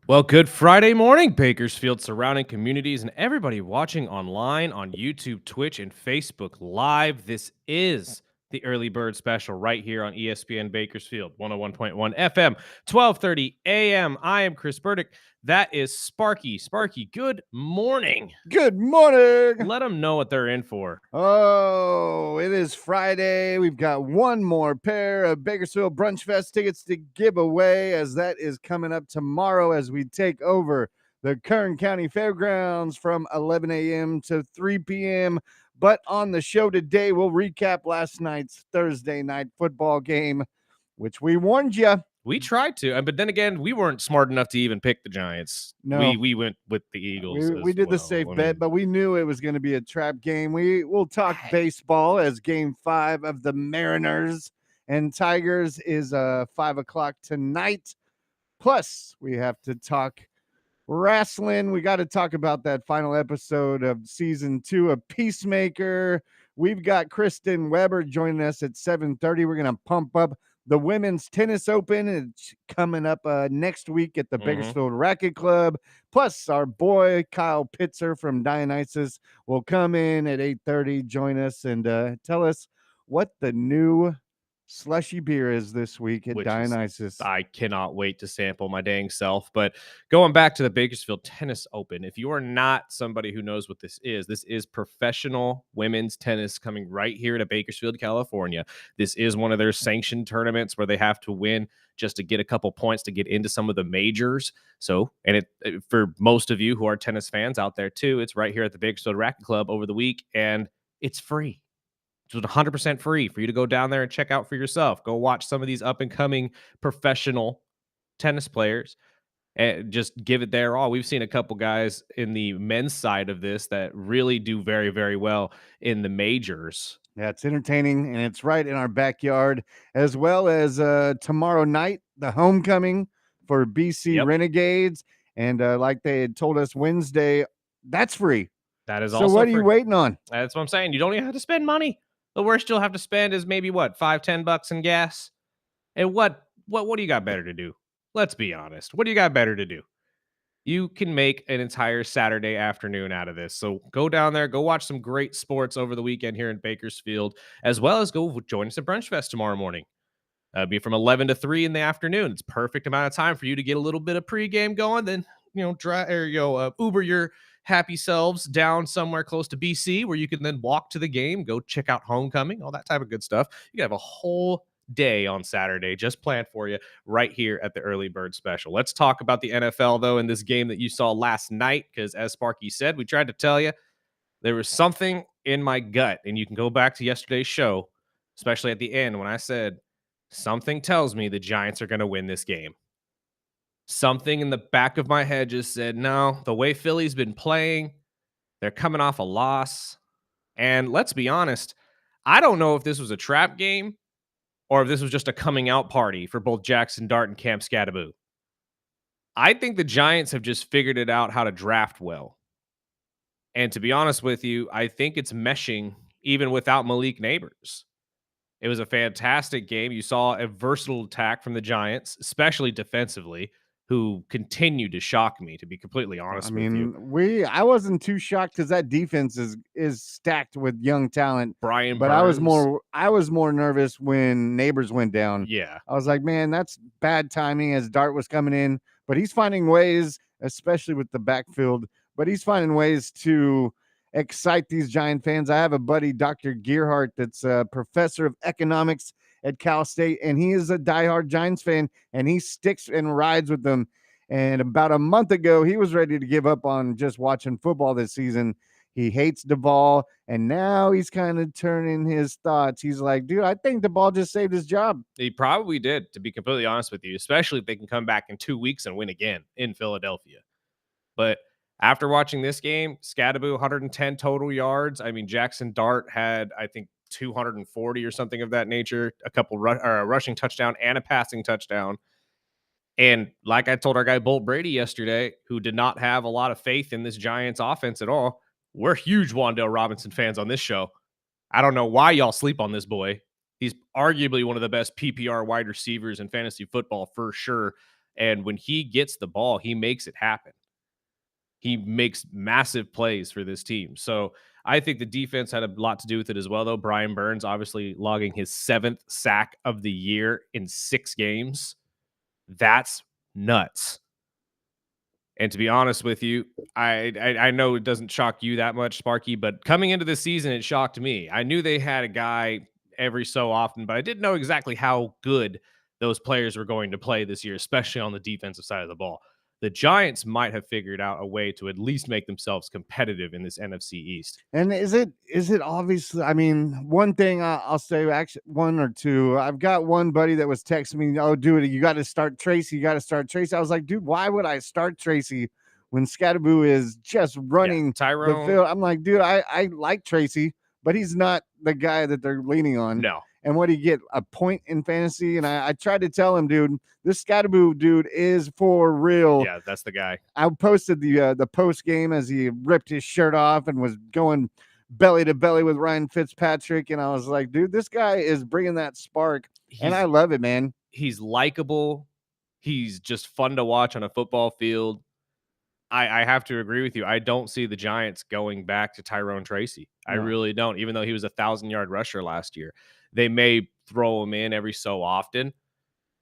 Well, good Friday morning, Bakersfield, surrounding communities, and everybody watching online on YouTube, Twitch, and Facebook Live. This is the Early Bird Special right here on ESPN Bakersfield, 101.1 FM, 12:30 a.m. I am Chris Burdick. That is Sparky. Sparky, good morning. Good morning. Let them know what they're in for. Oh, it is Friday. We've got one more pair of Bakersfield Brunch Fest tickets to give away, as that is coming up tomorrow as we take over the Kern County Fairgrounds from 11 a.m. to 3 p.m. But on the show today, we'll recap last night's Thursday night football game, which we warned you. We tried to, but then again, we weren't smart enough to even pick the Giants. No. We went with the Eagles. We did the safe bet, but we knew it was going to be a trap game. We'll talk baseball as Game 5 of the Mariners and Tigers is 5 o'clock tonight. Plus, we have to talk wrestling. We got to talk about that final episode of season 2 of Peacemaker. We've got Kristin Weber joining us at 7:30. We're going to pump up the Women's Tennis Open. It's coming up next week at the Bakersfield Racket Club. Plus, our boy Kyle Pittser from Dionysus will come in at 8:30, join us, and tell us what the new slushy beer is this week at Dionysus. I cannot wait to sample my dang self. But going back to the Bakersfield Tennis Open, if you are not somebody who knows what this is professional women's tennis coming right here to Bakersfield, California. This is one of their sanctioned tournaments where they have to win just to get a couple points to get into some of the majors. So, and it for most of you who are tennis fans out there too, it's right here at the Bakersfield Racket Club over the week, and it's free. It's 100% free for you to go down there and check out for yourself. Go watch some of these up and coming professional tennis players and just give it their all. We've seen a couple guys in the men's side of this that really do very, very well in the majors. Yeah, it's entertaining, and it's right in our backyard, as well as tomorrow night, the homecoming for BC Renegades. And like they had told us Wednesday, that's free. That is also. So what are you waiting on? That's what I'm saying. You don't even have to spend money. The worst you'll have to spend is maybe what, $5-10 in gas. And what do you got better to do? Let's be honest. What do you got better to do? You can make an entire Saturday afternoon out of this. So go down there, go watch some great sports over the weekend here in Bakersfield, as well as go join us at Brunch Fest tomorrow morning. Be from 11 to 3 in the afternoon. It's perfect amount of time for you to get a little bit of pregame going. Then Uber your happy selves down somewhere close to BC where you can then walk to the game, go check out homecoming, all that type of good stuff. You can have a whole day on Saturday just planned for you right here at the Early Bird Special. Let's talk about the NFL, though, in this game that you saw last night, because as Sparky said, we tried to tell you there was something in my gut, and you can go back to yesterday's show, especially at the end when I said, something tells me the Giants are going to win this game. Something in the back of my head just said, no, the way Philly's been playing, they're coming off a loss. And let's be honest, I don't know if this was a trap game or if this was just a coming out party for both Jackson Dart and Cam Scadaboo. I think the Giants have just figured it out how to draft well. And to be honest with you, I think it's meshing even without Malik Neighbors. It was a fantastic game. You saw a versatile attack from the Giants, especially defensively, who continued to shock me, to be completely honest with you. I wasn't too shocked because that defense is stacked with young talent. Brian but Burns. I was more nervous when Neighbors went down. Yeah. I was like, man, that's bad timing as Dart was coming in. But he's finding ways, especially with the backfield, but he's finding ways to excite these Giant fans. I have a buddy, Dr. Gearhart, that's a professor of economics at Cal State, and he is a diehard Giants fan, and he sticks and rides with them. And about a month ago, he was ready to give up on just watching football this season. He hates Duvall, and now he's kind of turning his thoughts. He's like, dude, I think Duvall just saved his job. He probably did, to be completely honest with you, especially if they can come back in 2 weeks and win again in Philadelphia. But after watching this game, Scadaboo, 110 total yards. I mean, Jackson Dart had, I think, 240 or something of that nature, a couple a rushing touchdown and a passing touchdown. And like I told our guy Bolt Brady yesterday, who did not have a lot of faith in this Giants offense at all, we're huge Wan'Dale Robinson fans on this show. I don't know why y'all sleep on this boy. He's arguably one of the best PPR wide receivers in fantasy football for sure. And when he gets the ball, he makes it happen. He makes massive plays for this team. So I think the defense had a lot to do with it as well, though. Brian Burns obviously logging his 7th sack of the year in 6 games. That's nuts. And to be honest with you, I know it doesn't shock you that much, Sparky, but coming into this season, it shocked me. I knew they had a guy every so often, but I didn't know exactly how good those players were going to play this year, especially on the defensive side of the ball. The Giants might have figured out a way to at least make themselves competitive in this NFC East. And is it obviously? I mean, one thing I'll say, actually, one or two. I've got one buddy that was texting me, "Oh, dude, you got to start Tracy. You got to start Tracy." I was like, "Dude, why would I start Tracy when Scatterboo is just running the Tyrone, field?" I'm like, "Dude, I like Tracy, but he's not the guy that they're leaning on." no. And what do you get? A point in fantasy? And I tried to tell him, dude, this Scatterboo dude is for real. Yeah, that's the guy. I posted the post game as he ripped his shirt off and was going belly to belly with Ryan Fitzpatrick, and I was like, dude, this guy is bringing that spark, and I love it, man. He's likable. He's just fun to watch on a football field. I have to agree with you. I don't see the Giants going back to Tyrone Tracy. I really don't, even though he was a 1,000-yard rusher last year. They may throw him in every so often,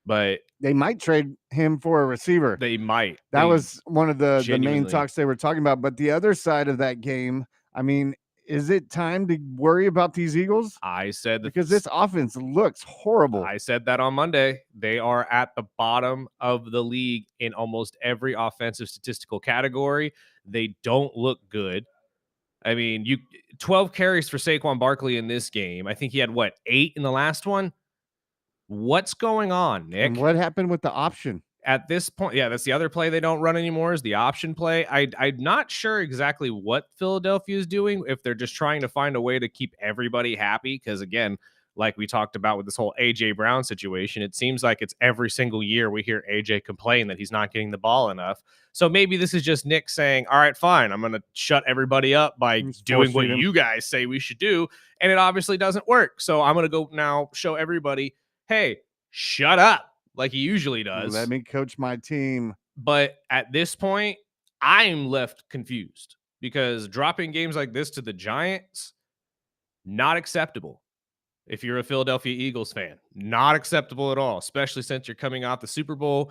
but they might trade him for a receiver. They might. That was one of the main genuinely talks they were talking about. But the other side of that game, I mean, is it time to worry about these Eagles? I said that because this offense looks horrible. I said that on Monday. They are at the bottom of the league in almost every offensive statistical category. They don't look good. I mean, 12 carries for Saquon Barkley in this game. I think he had 8 in the last one. What's going on, Nick? And what happened with the option? At this point, yeah, that's the other play they don't run anymore is the option play. I'm not sure exactly what Philadelphia is doing, if they're just trying to find a way to keep everybody happy. Because again, like we talked about with this whole A.J. Brown situation, it seems like it's every single year we hear A.J. complain that he's not getting the ball enough. So maybe this is just Nick saying, all right, fine, I'm going to shut everybody up by doing what you guys say we should do. And it obviously doesn't work. So I'm going to go now show everybody, hey, shut up. Like he usually does. Let me coach my team. But at this point, I'm left confused because dropping games like this to the Giants, not acceptable. If you're a Philadelphia Eagles fan, not acceptable at all, especially since you're coming off the Super Bowl.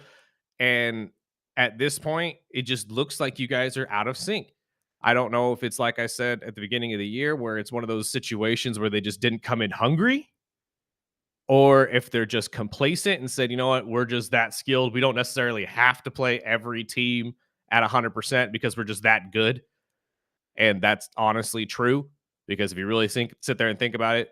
And at this point, it just looks like you guys are out of sync. I don't know if it's like I said at the beginning of the year, where it's one of those situations where they just didn't come in hungry, or if they're just complacent and said, you know what, we're just that skilled. We don't necessarily have to play every team at 100% because we're just that good. And that's honestly true, because if you really sit there and think about it,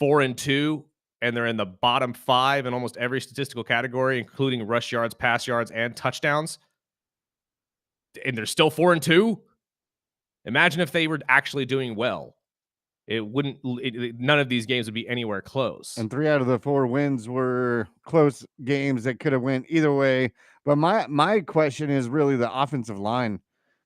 4-2, and they're in the bottom 5 in almost every statistical category, including rush yards, pass yards, and touchdowns. And they're still 4-2. Imagine if they were actually doing well. It wouldn't. None of these games would be anywhere close. And 3 out of the 4 wins were close games that could have went either way. But my question is really the offensive line,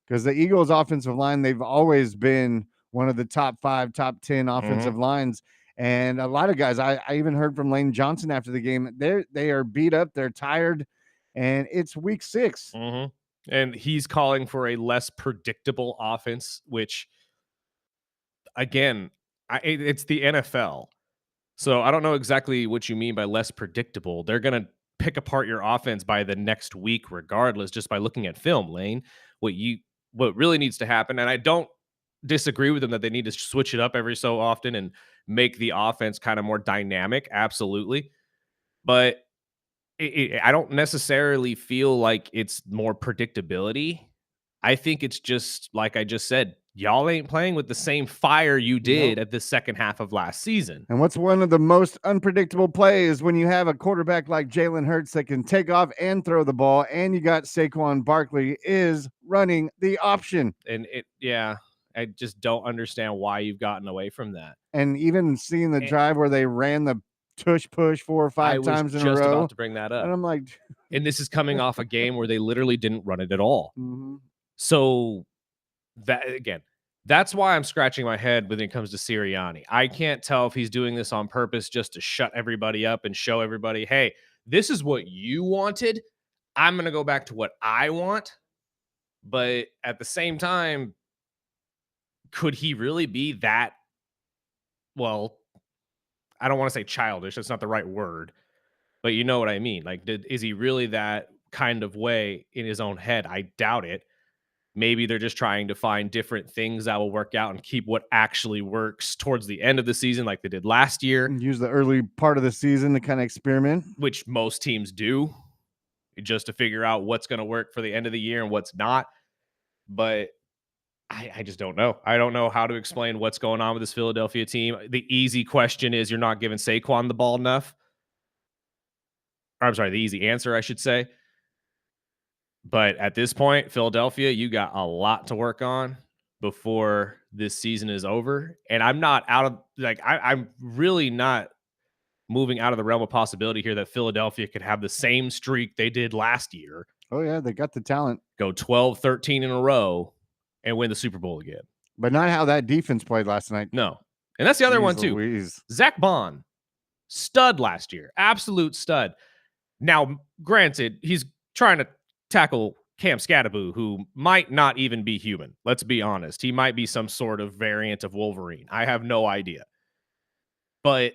because the Eagles' offensive line, they've always been one of the top 5, top 10 offensive lines. And a lot of guys, I even heard from Lane Johnson after the game, they are beat up, they're tired, and it's week 6. And he's calling for a less predictable offense, which, again, it's the NFL. So I don't know exactly what you mean by less predictable. They're going to pick apart your offense by the next week regardless, just by looking at film, Lane. What really needs to happen, and I don't disagree with them that they need to switch it up every so often and make the offense kind of more dynamic, absolutely. But I don't necessarily feel like it's more predictability. I think it's just, like I just said, y'all ain't playing with the same fire you did at the second half of last season. And what's one of the most unpredictable plays when you have a quarterback like Jalen Hurts that can take off and throw the ball, and you got Saquon Barkley is running the option. And I just don't understand why you've gotten away from that. And even seeing the drive where they ran the tush push 4 or 5 times in a row. I was just about to bring that up. And I'm like, and this is coming off a game where they literally didn't run it at all. So that, again, that's why I'm scratching my head when it comes to Sirianni. I can't tell if he's doing this on purpose just to shut everybody up and show everybody, hey, this is what you wanted. I'm going to go back to what I want, but at the same time, could he really be that, well, I don't want to say childish, that's not the right word, but you know what I mean. Like, is he really that kind of way in his own head? I doubt it. Maybe they're just trying to find different things that will work out and keep what actually works towards the end of the season, like they did last year, Use the early part of the season to kind of experiment. which most teams do, just to figure out what's going to work for the end of the year and what's not. But I just don't know. I don't know how to explain what's going on with this Philadelphia team. The easy question is you're not giving Saquon the ball enough. Or, I'm sorry, the easy answer, I should say. But at this point, Philadelphia, you got a lot to work on before this season is over. And I'm not out of, like, I'm really not moving out of the realm of possibility here that Philadelphia could have the same streak they did last year. Oh, yeah, they got the talent. Go 12-13 in a row and win the Super Bowl again. But not how that defense played last night. No. And that's the other Jeez one, too. Louise. Zach Bond, stud last year. Absolute stud. Now, granted, he's trying to tackle Cam Scattaboo, who might not even be human. Let's be honest. He might be some sort of variant of Wolverine. I have no idea. But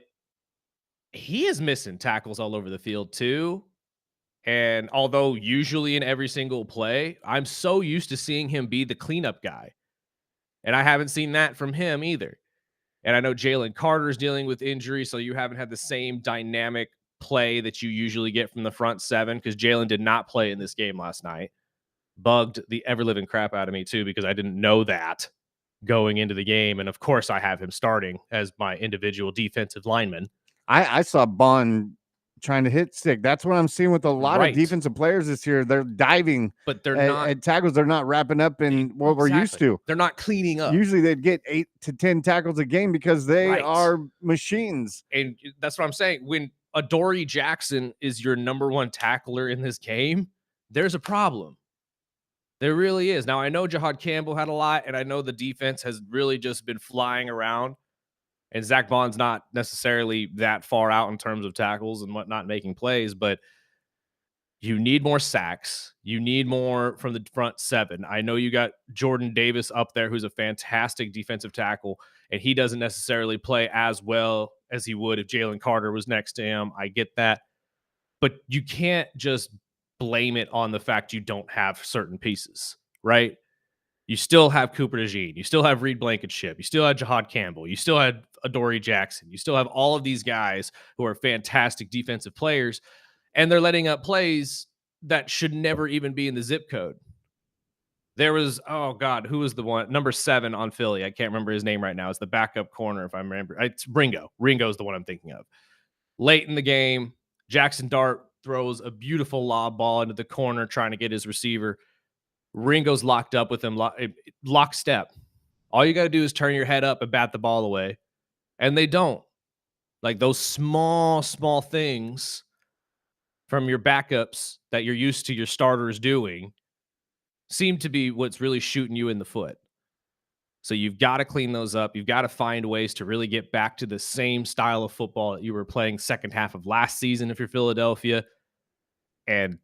he is missing tackles all over the field, too. And although usually in every single play, I'm so used to seeing him be the cleanup guy. And I haven't seen that from him either. And I know Jalen Carter's dealing with injury, so you haven't had the same dynamic play that you usually get from the front seven, because Jalen did not play in this game last night. Bugged the ever-living crap out of me, too, because I didn't know that going into the game. And, of course, I have him starting as my individual defensive lineman. I saw Bond trying to hit stick. That's what I'm seeing with a lot Right. of defensive players this year. They're diving, but they're at, not at tackles. They're not wrapping up in what we're used to. They're not cleaning up. Usually they'd get 8 to 10 tackles a game because they Right. are machines. And that's what I'm saying. When Adoree Jackson is your number one tackler in this game, there's a problem. There really is. Now, I know Jahad Campbell had a lot, and I know the defense has really just been flying around. And Zach Bond's not necessarily that far out in terms of tackles and whatnot, making plays, but you need more sacks. You need more from the front seven. I know you got Jordan Davis up there, who's a fantastic defensive tackle, and he doesn't necessarily play as well as he would if Jalen Carter was next to him. I get that. But you can't just blame it on the fact you don't have certain pieces, right? You still have Cooper DeJean. You still have Reed Blankenship. You still have Jahad Campbell. You still had Adoree Jackson. You still have all of these guys who are fantastic defensive players, and they're letting up plays that should never even be in the zip code. There was, oh God, who was the one? Number 7 on Philly. I can't remember his name right now. It's the backup corner, if I remember. It's Ringo. Ringo's the one I'm thinking of. Late in the game, Jackson Dart throws a beautiful lob ball into the corner trying to get his receiver. Ringo's locked up with him, lockstep. All you got to do is turn your head up and bat the ball away. And they don't. Like those small things from your backups that you're used to your starters doing seem to be what's really shooting you in the foot. So you've got to clean those up. You've got to find ways to really get back to the same style of football that you were playing second half of last season if you're Philadelphia. And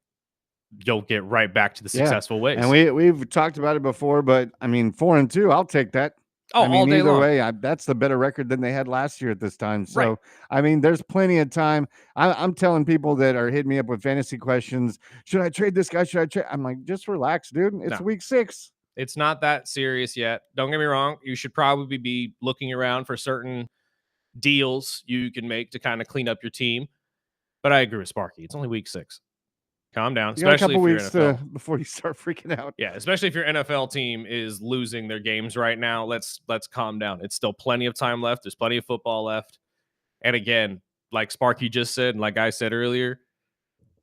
you'll get right back to the successful ways. And we've talked about it before, but I mean, 4-2, I'll take that. Oh, I mean, all day either long. way, that's the better record than they had last year at this time. So, Right. I mean, there's plenty of time. I'm telling people that are hitting me up with fantasy questions, should I trade this guy? Should I trade? I'm like, just relax, dude. It's week 6. It's not that serious yet. Don't get me wrong. You should probably be looking around for certain deals you can make to kind of clean up your team. But I agree with Sparky. It's only week 6. Calm down. You got a Especially couple if weeks your NFL, before you start freaking out. yeah, especially if your NFL team is losing their games right now. Let's calm down. It's still plenty of time left. There's plenty of football left. And again, like Sparky just said, and like I said earlier,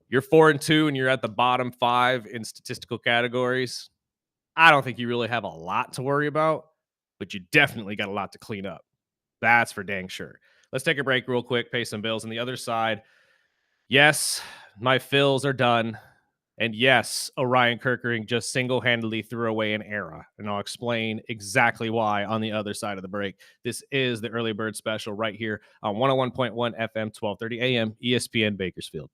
you're 4-2 and you're at the bottom 5 in statistical categories. I don't think you really have a lot to worry about, but you definitely got a lot to clean up. That's for dang sure. Let's take a break real quick, pay some bills. On the other side, yes, my fills are done. And yes, Orion Kirkering just single-handedly threw away an era. And I'll explain exactly why on the other side of the break. This is the Early Bird Special right here on 101.1 FM, 1230 AM, ESPN Bakersfield.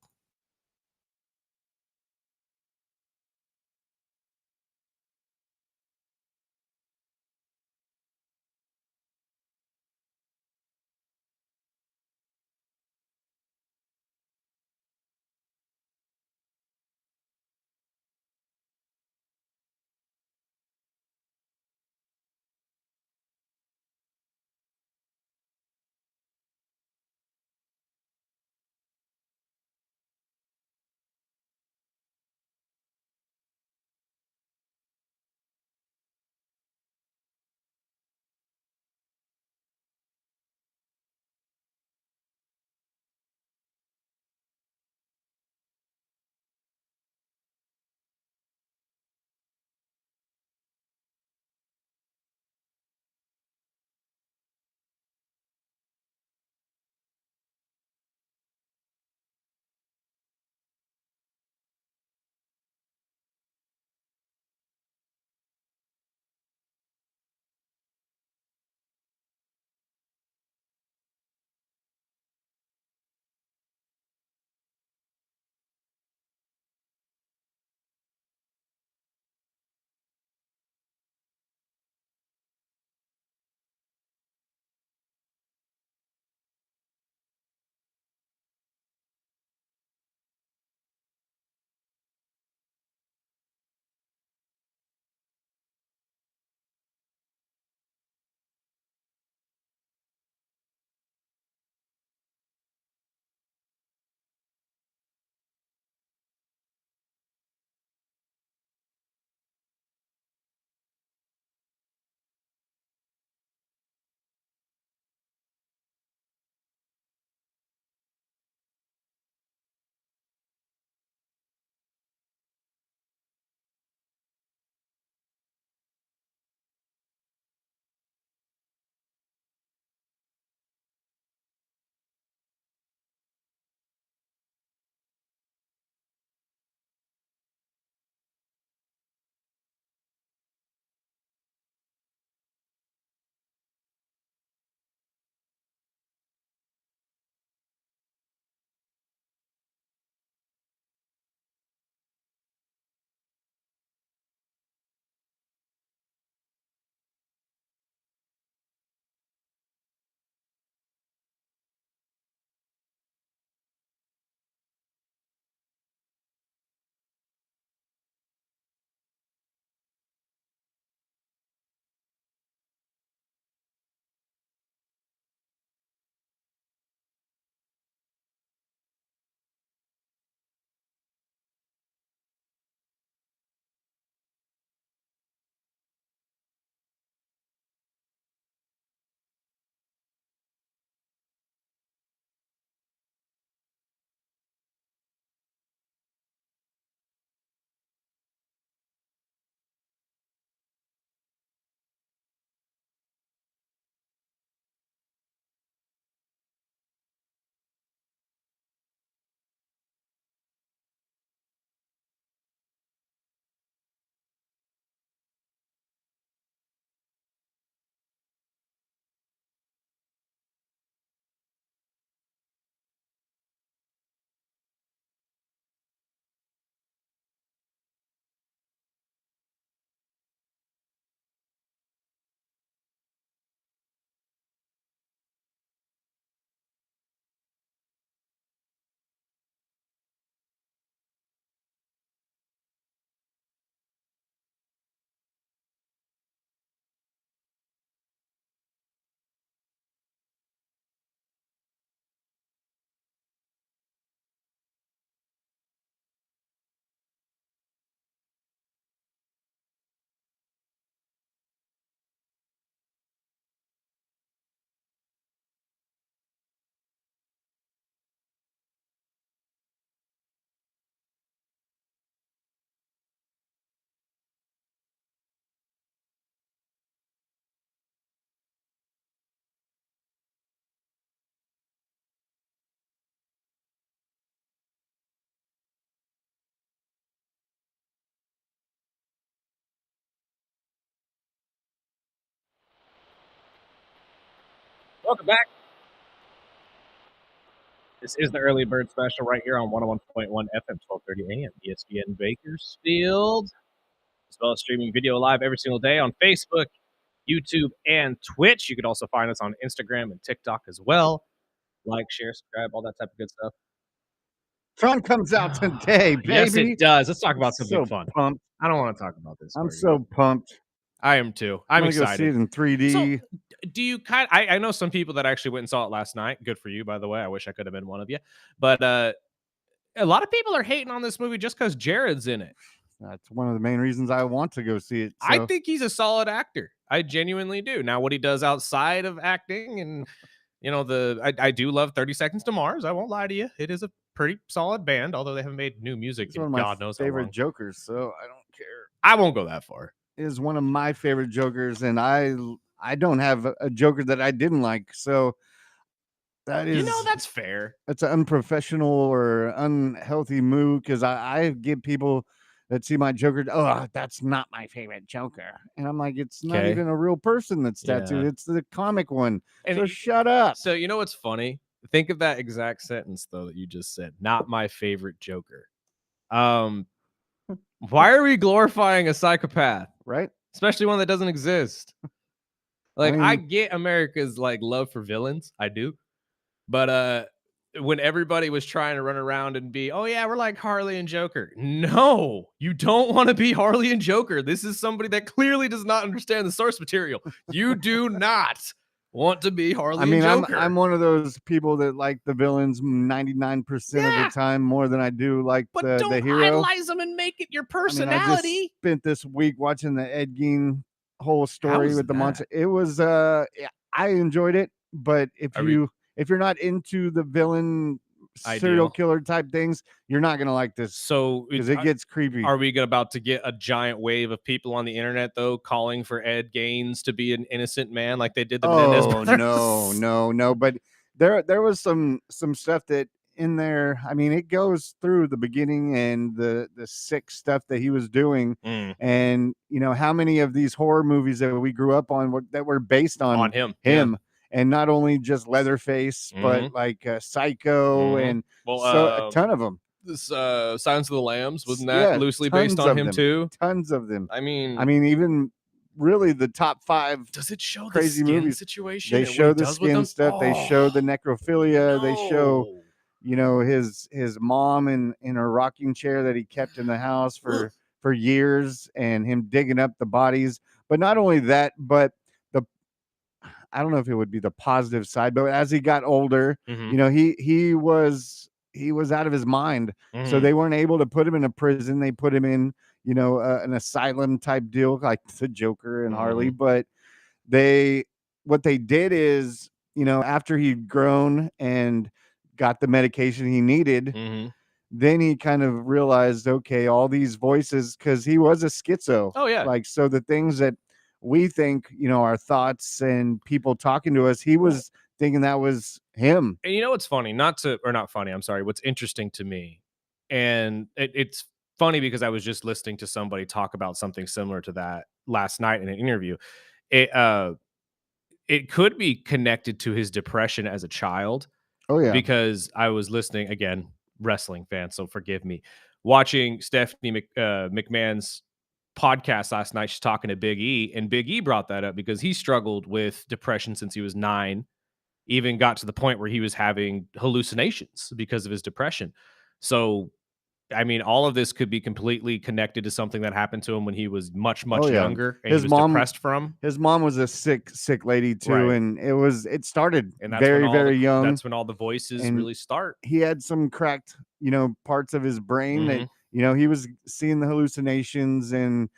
Welcome back. This is the early bird special right here on 101.1 FM, 1230 AM, ESPN Bakersfield, as well as streaming video live every single day on Facebook, YouTube, and Twitch. You could also find us on Instagram and TikTok as well. Like, share, subscribe, all that type of good stuff. Sun comes out today, baby. Yes, it does. Let's talk about something so fun. Pumped. I don't want to talk about this. I'm so pumped. I am too. I'm gonna excited. Go see it in 3D. So, do you I know some people that actually went and saw it last night. Good for you, by the way. I wish I could have been one of you. But a lot of people are hating on this movie just because Jared's in it. That's one of the main reasons I want to go see it. So. I think he's a solid actor. I genuinely do. Now, what he does outside of acting and I do love 30 Seconds to Mars. I won't lie to you. It is a pretty solid band, although they haven't made new music in God knows how long. Favorite Jokers, so I don't care. I won't go that far. It is one of my favorite Jokers, and I don't have a Joker that I didn't like. So that is, that's fair. It's an unprofessional or unhealthy move because I give people that see my Joker, oh, that's not my favorite Joker. And I'm like, it's not even a real person that's tattooed. It's the comic one. And so shut up. So you know what's funny? Think of that exact sentence, though, that you just said. Not my favorite Joker. Why are we glorifying a psychopath? Right? Especially one that doesn't exist. Like, I get America's love for villains. I do. But when everybody was trying to run around and be, oh yeah, we're like Harley and Joker. No, you don't want to be Harley and Joker. This is somebody that clearly does not understand the source material. You do not want to be Harley and Joker. I'm one of those people that like the villains 99% of the time more than I do like the hero. Idolize them and make it your personality. I just spent this week watching the Ed Gein whole story with the monster. It was I enjoyed it, but if you're not into the villain serial killer type things, you're not gonna like this. So because it gets creepy. Are we about to get a giant wave of people on the internet though calling for Ed Gein to be an innocent man like they did the Menendez brothers? No. But there was some stuff that in there. I mean, it goes through the beginning and the sick stuff that he was doing, and how many of these horror movies that we grew up on that were based on him. Yeah. And not only just Leatherface, but like Psycho and a ton of them. This Silence of the Lambs, wasn't that loosely based on him too? Tons of them. I mean, even really the top 5 does it show crazy the skin movies situation? They show the skin stuff. Oh, they show the necrophilia. No. They show his mom in her rocking chair that he kept in the house for years, and him digging up the bodies. But not only that, but I don't know if it would be the positive side, but as he got older, he was out of his mind. So they weren't able to put him in a prison. They put him in, an asylum type deal like the Joker and Harley. But what they did is, after he'd grown and got the medication he needed, then he kind of realized, okay, all these voices, because he was a schizo. Oh yeah. So the things that we think, our thoughts and people talking to us, he was thinking that was him. And what's funny? Not funny. I'm sorry. What's interesting to me, and it's funny because I was just listening to somebody talk about something similar to that last night in an interview. It could be connected to his depression as a child. Oh yeah. Because I was listening, again, wrestling fan, so forgive me, watching Stephanie McMahon's podcast last night. She's talking to Big E, and Big E brought that up because he struggled with depression since he was 9, even got to the point where he was having hallucinations because of his depression. So I mean, all of this could be completely connected to something that happened to him when he was much younger, and his mom depressed from. His mom was a sick lady too, right. And it started and that's very young. That's when all the voices really start. He had some cracked, parts of his brain that he was seeing the hallucinations and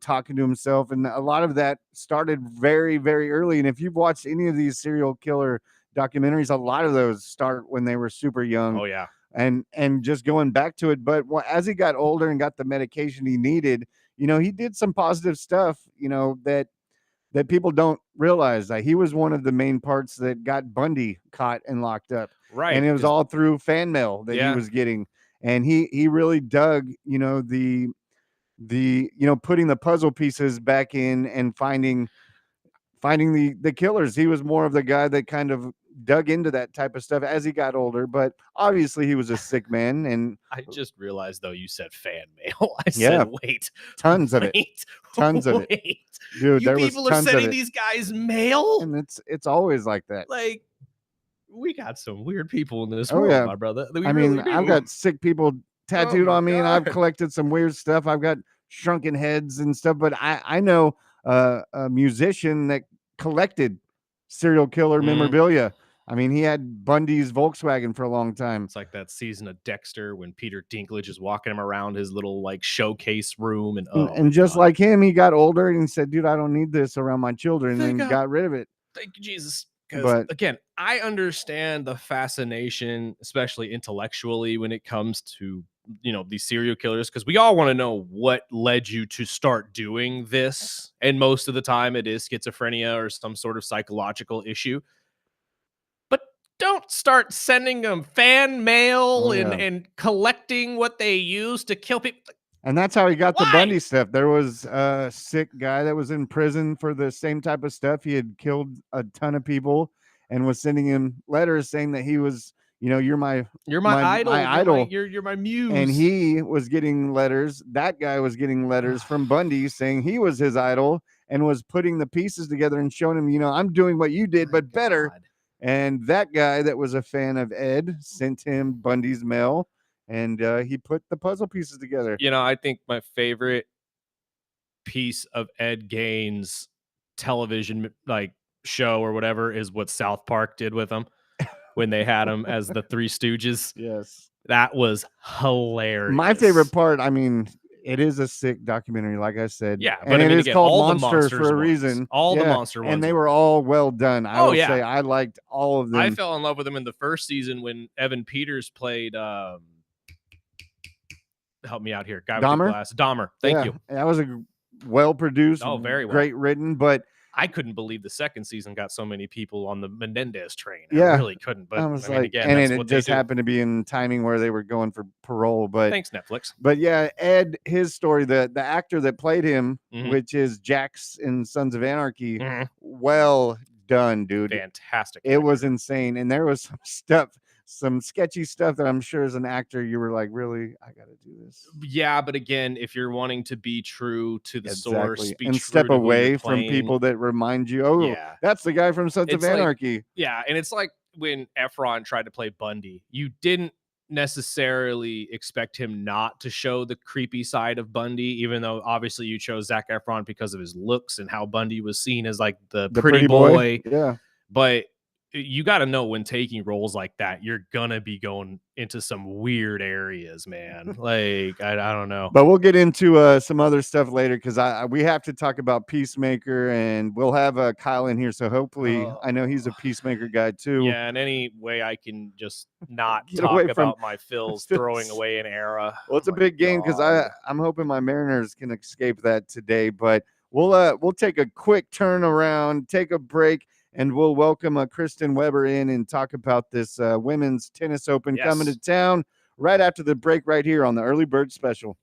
talking to himself, and a lot of that started very, very early. And if you've watched any of these serial killer documentaries, a lot of those start when they were super young. Oh yeah. And just going back to it. But as he got older and got the medication he needed, he did some positive stuff, that people don't realize. That he was one of the main parts that got Bundy caught and locked up. Right. And it was all through fan mail that he was getting. And he really dug, the putting the puzzle pieces back in and finding finding the killers. He was more of the guy that kind of dug into that type of stuff as he got older. But obviously, he was a sick man, and I just realized though you said fan mail. I yeah, said, wait, tons of it, wait, tons of it, wait. dude. You There was people are tons of sending it, these guys mail? and it's always like that. Like, we got some weird people in this Oh world, yeah, my brother. We I mean, really I've do. got sick people Oh tattooed my on me, and I've god. collected some weird stuff. I've got shrunken heads and stuff, but I know a musician that collected serial killer Mhm. memorabilia. I mean, he had Bundy's Volkswagen for a long time. It's like that season of Dexter when Peter Dinklage is walking him around his little like showcase room, and oh my And just god. like him, he got older and he said, "Dude, I don't need this around my children," Thank and God. got rid of it. Thank you, Jesus. Because But again, I understand the fascination, especially intellectually, when it comes to these serial killers, because we all want to know what led you to start doing this. And most of the time it is schizophrenia or some sort of psychological issue. But don't start sending them fan mail oh and yeah. and collecting what they use to kill people. And that's how he got the Why? Bundy stuff. There was a sick guy that was in prison for the same type of stuff. He had killed a ton of people and was sending him letters saying that he was, you're my You're my my idol. You're my idol. you're my And muse. he was getting letters. That guy was getting letters from Bundy saying he was his idol and was putting the pieces together and showing him, I'm doing what you did, My but better. God. And that guy that was a fan of Ed sent him Bundy's mail, and he put the puzzle pieces together. I think my favorite piece of Ed Gain's television like show or whatever is what South Park did with him when they had him as the Three Stooges. Yes. That was My favorite hilarious. part, I mean, it is a sick documentary, like I said, Yeah, and but I it mean, is again, called all the Monster for monsters a ones, reason. all the Yeah, monster and ones they were were great. all well done. I Oh will yeah, say I liked all of I them. fell in love with him in the first season when Evan Peters played. Help me out here, guy with the Dahmer? glass, Dahmer. Thank Yeah, you. that was a well produced, Oh, very well. great written, but I couldn't believe the second season got so many people on the Menendez train. I yeah, really couldn't. I But was I mean, like, again, and that's it what they just do. happened to be in timing where they were going for parole, but Thanks, Netflix. yeah, Ed, his story, the actor that played him, Mhm. which is Jax in Sons of Anarchy, Mhm. well done, dude. Fantastic It actor. was insane, and there was some stuff, some sketchy stuff that I'm sure as an actor you were like, really, I got to do this. Yeah, but again, if you're wanting to be true to the source, Exactly, be and true step to who you're away from playing. people that remind you, oh, Yeah. that's the guy from Sons of It's like, Anarchy. yeah, and it's like when Efron tried to play Bundy. You didn't necessarily expect him not to show the creepy side of Bundy, even though obviously you chose Zac Efron because of his looks and how Bundy was seen as like the The pretty pretty boy, boy. yeah. But you got to know when taking roles like that, you're gonna be going into some weird areas, man. Like I don't know. But we'll get into some other stuff later because we have to talk about Peacemaker, and we'll have Kyle in here. So hopefully, I know he's a Oh. Peacemaker guy too. Yeah, and any way I can just not Get away talk from about my Phils throwing away an era. well, Oh it's a my big game because god. I'm hoping my Mariners can escape that today. But we'll take a quick turn around, take a break, and we'll welcome Kristin Weber in and talk about this women's tennis open coming to Yes. town right after the break, right here on the Early Bird Special.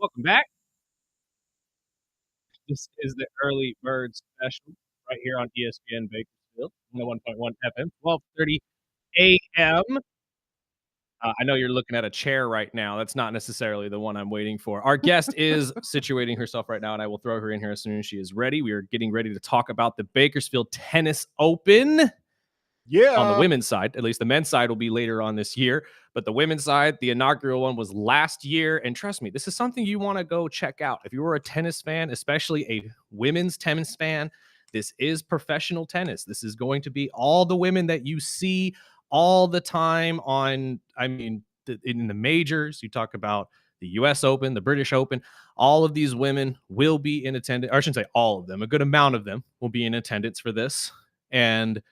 Welcome back. This is the Early Bird Special right here on ESPN Bakersfield, 101.1 FM, 12:30 a.m. I know you're looking at a chair right now. That's not necessarily the one I'm waiting for. Our guest is situating herself right now, and I will throw her in here as soon as she is ready. We are getting ready to talk about the Bakersfield Tennis Open. On the women's side, at least the men's side will be later on this year, but the women's side, the inaugural one was last year. And trust me, this is something you want to go check out. If you were a tennis fan, especially a women's tennis fan, this is professional tennis. This is going to be all the women that you see all the time on, in the majors. You talk about the US Open, the British Open, all of these women will be in attendance, or I shouldn't say all of them, a good amount of them will be in attendance for this. And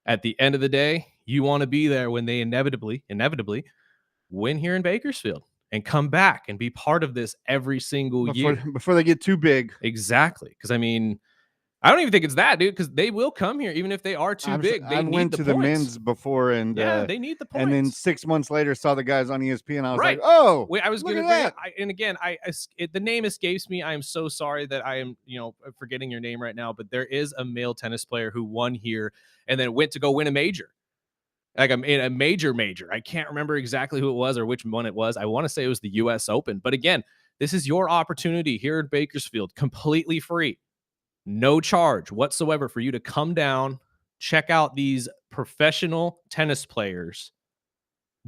at the end of the day, you want to be there when they inevitably win here in Bakersfield and come back and be part of this every single year. Before they get too big. Exactly. Because I don't even think it's that, dude, because they will come here even if they are too big. They went to the men's before, and they need the points. And then 6 months later, saw the guys on ESPN. I was right. like, oh, wait, I was look gonna at that. And again, the name escapes me. I am so sorry that I am, forgetting your name right now. But there is a male tennis player who won here and then went to go win a major. Like a major. I can't remember exactly who it was or which one it was. I want to say it was the US Open. But again, this is your opportunity here in Bakersfield, completely free. No charge whatsoever for you to come down, check out these professional tennis players,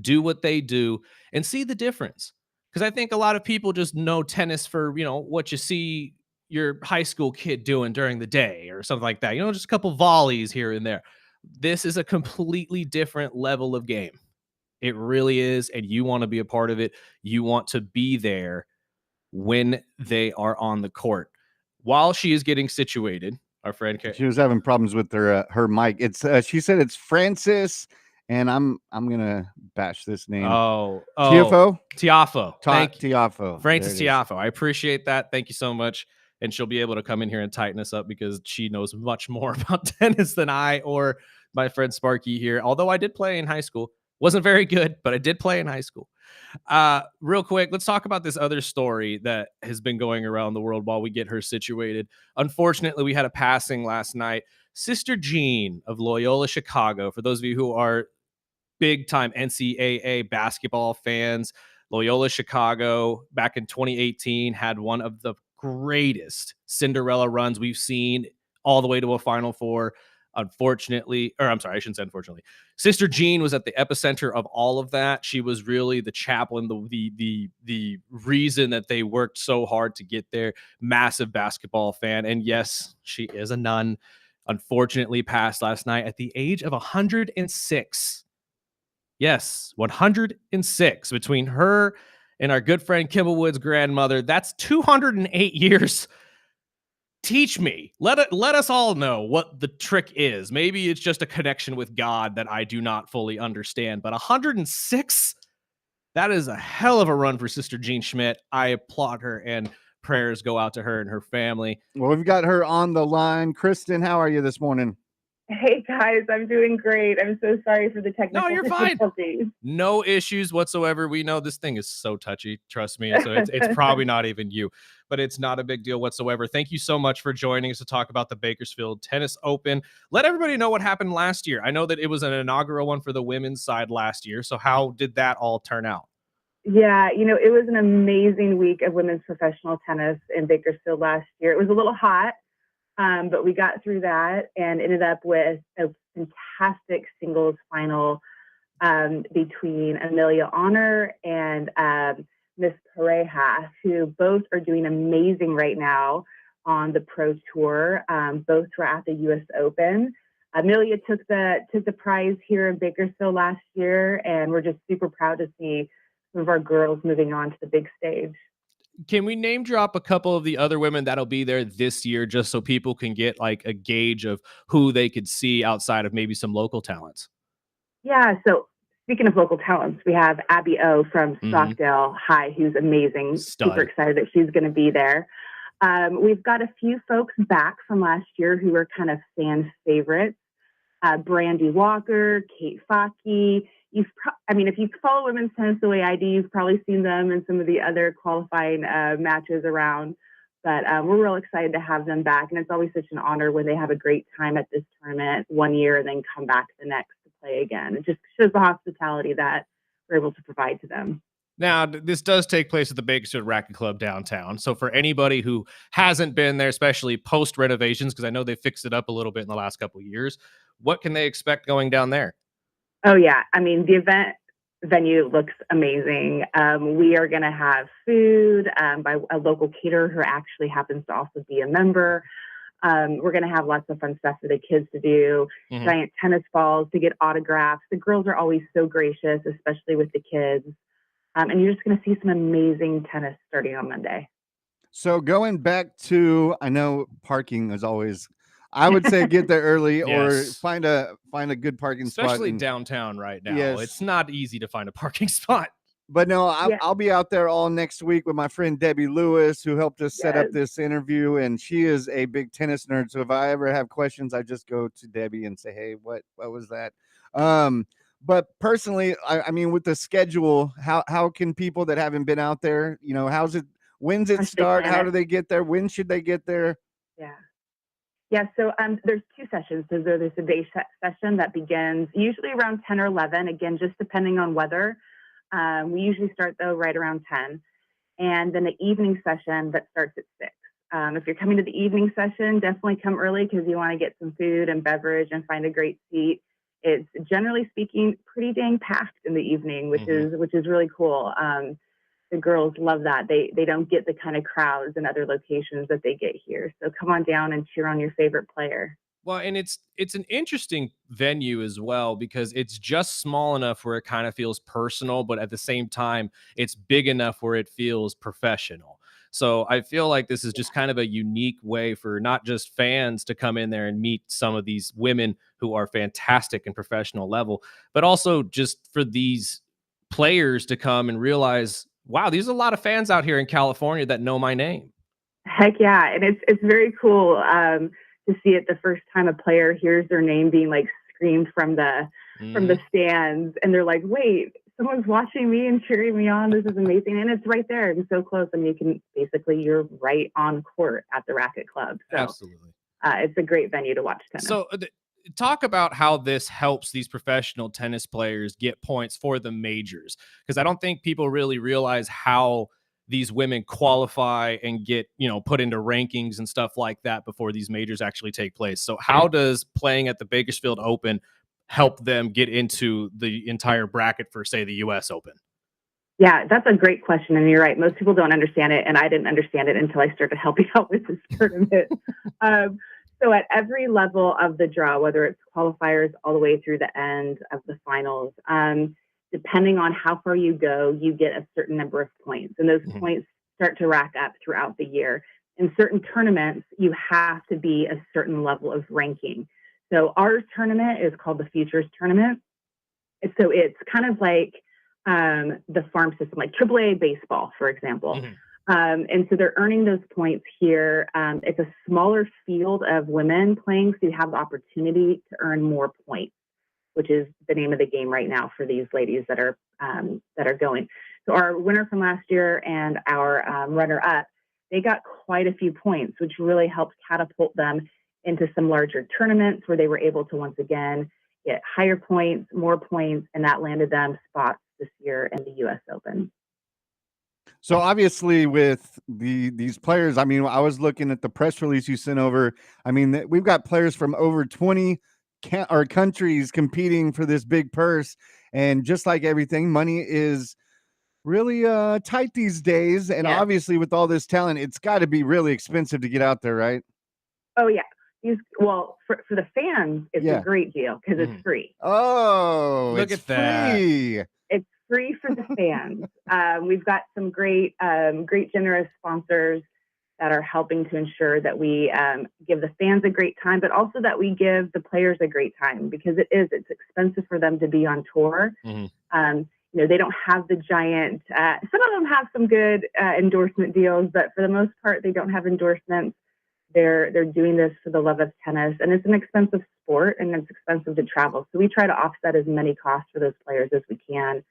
do what they do, and see the difference. Because I think a lot of people just know tennis for, what you see your high school kid doing during the day or something like that. Just a couple volleys here and there. This is a completely different level of game. It really is. And you want to be a part of it. You want to be there when they are on the court. While she is getting situated, our friend she was having problems with her mic. It's she said it's Francis, and I'm gonna bash this name. Tiafo. Tiafo. Francis Tiafo. I appreciate that. Thank you so much. And she'll be able to come in here and tighten us up because she knows much more about tennis than I or my friend Sparky here. Although I did play in high school, wasn't very good, but I did play in high school. Real quick, let's talk about this other story that has been going around the world while we get her situated. Unfortunately, we had a passing last night. Sister Jean of Loyola, Chicago. For those of you who are big time NCAA basketball fans, Loyola, Chicago, back in 2018, had one of the greatest Cinderella runs we've seen all the way to a Final Four. Unfortunately, or I'm sorry, I shouldn't say unfortunately. Sister Jean was at the epicenter of all of that. She was really the chaplain, the reason that they worked so hard to get there. Massive basketball fan. And yes, she is a nun. Unfortunately passed last night at the age of 106. Yes, 106 between her and our good friend Kimballwood's grandmother. That's 208 years. Teach me. Let us all know what the trick is. Maybe it's just a connection with God that I do not fully understand. But 106, that is a hell of a run for Sister Jean Schmidt. I applaud her, and prayers go out to her and her family. Well, we've got her on the line. Kristin, how are you this morning? Hey guys, I'm doing great. I'm so sorry for the technical difficulties. No issues whatsoever. We know this thing is so touchy. Trust me. So it's probably not even you, but it's not a big deal whatsoever. Thank you so much for joining us to talk about the Bakersfield Tennis Open. Let everybody know what happened last year. I know that it was an inaugural one for the women's side last year. So how did that all turn out? Yeah, it was an amazing week of women's professional tennis in Bakersfield last year. It was a little hot. But we got through that and ended up with a fantastic singles final between Amelia Honor and Miss Pareja, who both are doing amazing right now on the Pro Tour. Both were at the US Open. Amelia took the prize here in Bakersfield last year, and we're just super proud to see some of our girls moving on to the big stage. Can we name drop a couple of the other women that'll be there this year just so people can get like a gauge of who they could see outside of maybe some local talents? Yeah. So speaking of local talents, we have Abby O from Stockdale High, who's amazing. Stud. Super excited that she's going to be there. We've got a few folks back from last year who are kind of fan favorites. Brandy Walker, Kate Fockey, I mean, if you follow women's tennis the way I do, you've probably seen them in some of the other qualifying matches around. But we're real excited to have them back. And it's always such an honor when they have a great time at this tournament one year and then come back the next to play again. It just shows the hospitality that we're able to provide to them. Now, this does take place at the Bakersfield Racket Club downtown. So for anybody who hasn't been there, especially post renovations, because I know they fixed it up a little bit in the last couple of years, what can they expect going down there? Oh, yeah. I mean, the event venue looks amazing. We are going to have food by a local caterer who actually happens to also be a member. We're going to have lots of fun stuff for the kids to do, giant tennis balls to get autographs. The girls are always so gracious, especially with the kids. And you're just going to see some amazing tennis starting on Monday. So going back to, I know parking is always, I would say get there early or find a good parking spot. Especially downtown right now. It's not easy to find a parking spot. But no, I'll be out there all next week with my friend Debbie Lewis, who helped us set up this interview. And she is a big tennis nerd. So if I ever have questions, I just go to Debbie and say, hey, what was that? But personally, I mean, with the schedule, how can people that haven't been out there, you know, when's it start? How do they get there? When should they get there? Yeah. So there's two sessions. So there's a day session that begins usually around 10 or 11, again, just depending on weather. We usually start, though, right around 10. And then the evening session that starts at 6. If you're coming to the evening session, definitely come early because you want to get some food and beverage and find a great seat. It's generally speaking pretty dang packed in the evening, which is really cool. The girls love that. They don't get the kind of crowds in other locations that they get here. So come on down and cheer on your favorite player. Well, and it's an interesting venue as well because it's just small enough where it kind of feels personal, but at the same time, it's big enough where it feels professional. So I feel like this is just kind of a unique way for not just fans to come in there and meet some of these women who are fantastic and professional level, but also just for these players to come and realize, wow, there's a lot of fans out here in California that know my name. Heck yeah. And it's very cool to see it the first time a player hears their name being like screamed from the stands. And they're like, wait, someone's watching me and cheering me on. This is amazing. And it's right there and so close. I mean, you're right on court at the Racket Club. So absolutely. It's a great venue to watch tennis. So talk about how this helps these professional tennis players get points for the majors. Because I don't think people really realize how these women qualify and get, put into rankings and stuff like that before these majors actually take place. So how does playing at the Bakersfield Open help them get into the entire bracket for, say, the US Open? Yeah, that's a great question. And you're right. Most people don't understand it. And I didn't understand it until I started helping out with this tournament. So at every level of the draw, whether it's qualifiers all the way through the end of the finals, depending on how far you go, you get a certain number of points. And those points start to rack up throughout the year. In certain tournaments, you have to be a certain level of ranking. So our tournament is called the Futures Tournament. So it's kind of like the farm system, like AAA baseball, for example. And so they're earning those points here. It's a smaller field of women playing, so you have the opportunity to earn more points, which is the name of the game right now for these ladies that are going. So our winner from last year and our runner-up, they got quite a few points, which really helped catapult them into some larger tournaments where they were able to once again get higher points, more points, and that landed them spots this year in the U.S. Open. So obviously with these players, I mean, I was looking at the press release you sent over. I mean, we've got players from over 20 countries competing for this big purse. And just like everything, money is really tight these days. And obviously with all this talent, it's got to be really expensive to get out there, right? Oh, yeah. For the fans, it's a great deal because it's free. Oh, look at that. Free. It's free for the fans. We've got some great generous sponsors that are helping to ensure that we give the fans a great time, but also that we give the players a great time because it's expensive for them to be on tour. They don't have the giant, some of them have some good endorsement deals, but for the most part, they don't have endorsements. They're doing this for the love of tennis, and it's an expensive sport, and it's expensive to travel. So we try to offset as many costs for those players as we can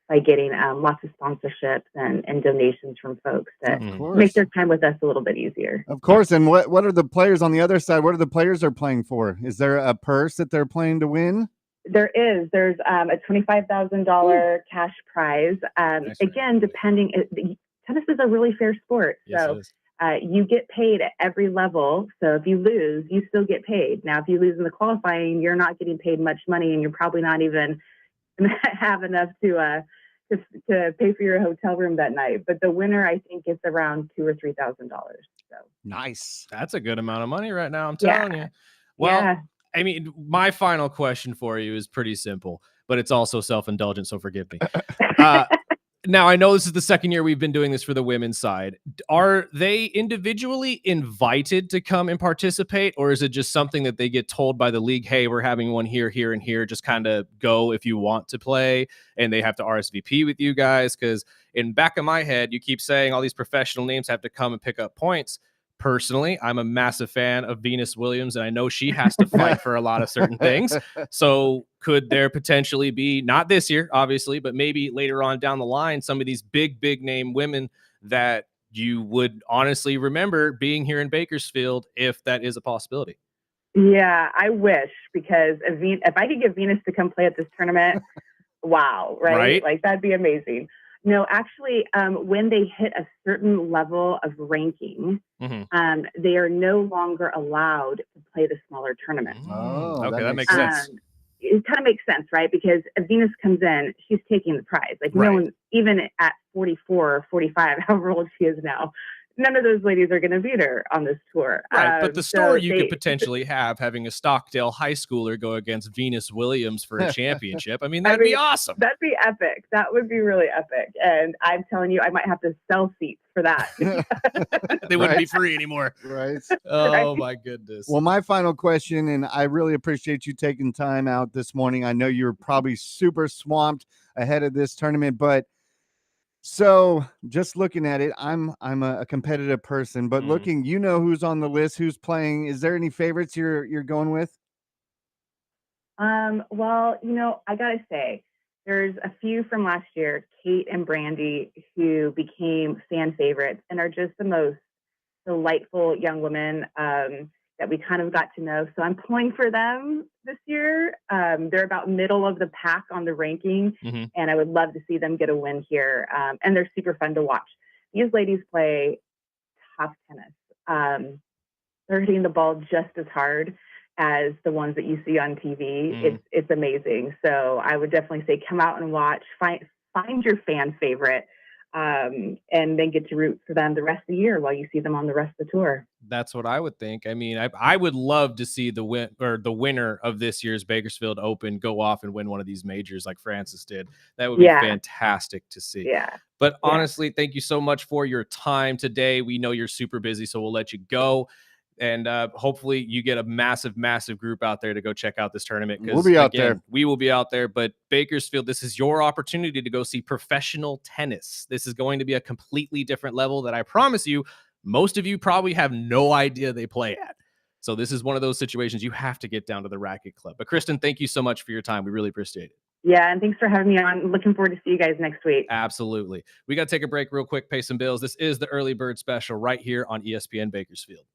by getting lots of sponsorships and donations from folks that Of course. make their time with us a little bit easier. Of course. And what are the players on the other side? What are the players are playing for? Is there a purse that they're playing to win? There is. There's a $25,000 cash prize. Again, depending, tennis is a really fair sport. Yes, So it is. you get paid at every level. So if you lose, you still get paid. Now, if you lose in the qualifying, you're not getting paid much money, and you're probably not even going to have enough to pay for your hotel room that night. But the winner, I think, gets around $2,000 or $3,000. So Nice. That's a good amount of money right now, I'm telling you. Well, yeah. I mean, my final question for you is pretty simple, but it's also self-indulgent, so forgive me. Now, I know this is the second year we've been doing this for the women's side. Are they individually invited to come and participate, or is it just something that they get told by the league, hey, we're having one here, here, and here, just kind of go if you want to play, and they have to RSVP with you guys? Because in back of my head, you keep saying all these professional names have to come and pick up points. Personally, I'm a massive fan of Venus Williams, and I know she has to fight for a lot of certain things. So could there potentially be, not this year, obviously, but maybe later on down the line, some of these big name women that you would honestly remember being here in Bakersfield, if that is a possibility? Yeah, I wish, because if I could get Venus to come play at this tournament, wow, right? Like, that'd be amazing. No, actually, when they hit a certain level of ranking, they are no longer allowed to play the smaller tournaments. Oh, okay, that makes sense. It kind of makes sense, right? Because if Venus comes in, she's taking the prize. Like, no one, even at 44 or 45, however old she is now, none of those ladies are going to beat her on this tour. Right, but the story you could potentially have having a Stockdale high schooler go against Venus Williams for a championship. I mean, that'd be awesome. That'd be epic. That would be really epic. And I'm telling you, I might have to sell seats for that. They wouldn't be free anymore. Right. Oh, my goodness. Well, my final question, and I really appreciate you taking time out this morning. I know you're probably super swamped ahead of this tournament, but so just looking at it, I'm a competitive person, but looking, you know who's on the list, who's playing. Is there any favorites you're going with? Well, I gotta say, there's a few from last year, Kate and Brandy, who became fan favorites and are just the most delightful young women that we kind of got to know. So I'm pulling for them this year. They're about middle of the pack on the ranking, and I would love to see them get a win here. And they're super fun to watch. These ladies play tough tennis. They're hitting the ball just as hard as the ones that you see on TV. It's amazing. So I would definitely say come out and watch. Find your fan favorite. And then get to root for them the rest of the year while you see them on the rest of the tour. That's what I would think. I mean, I would love to see the winner of this year's Bakersfield Open go off and win one of these majors like Frances did. That would be fantastic to see. Yeah. But honestly, thank you so much for your time today. We know you're super busy, so we'll let you go. And hopefully you get a massive group out there to go check out this tournament. We'll be out there. We will be out there. But Bakersfield, this is your opportunity to go see professional tennis. This is going to be a completely different level that I promise you, most of you probably have no idea they play at. So this is one of those situations you have to get down to the racket club. But Kristin, thank you so much for your time. We really appreciate it. Yeah, and thanks for having me on. Looking forward to see you guys next week. Absolutely. We got to take a break real quick, pay some bills. This is the Early Bird Special right here on ESPN Bakersfield.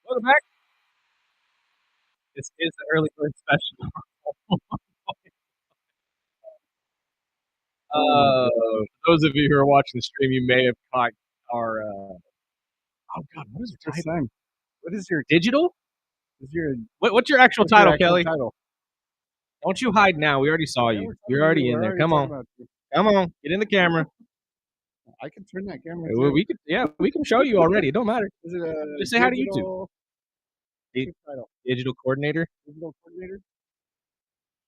Welcome back. This is the early bird special. Those of you who are watching the stream, you may have caught our. Oh God, what is your First title? time. What is your Digital? What's your actual what's your title, actual Kelly? title? Don't you hide now. We already saw Yeah, you. we're talking You're to already you. in We're there. already Come talking on. about you. Come on. Get in the camera. I can turn that camera Well, too. we can show you already. It don't matter. Is it a Just say hi to YouTube. digital Di- title? Digital coordinator? Digital coordinator?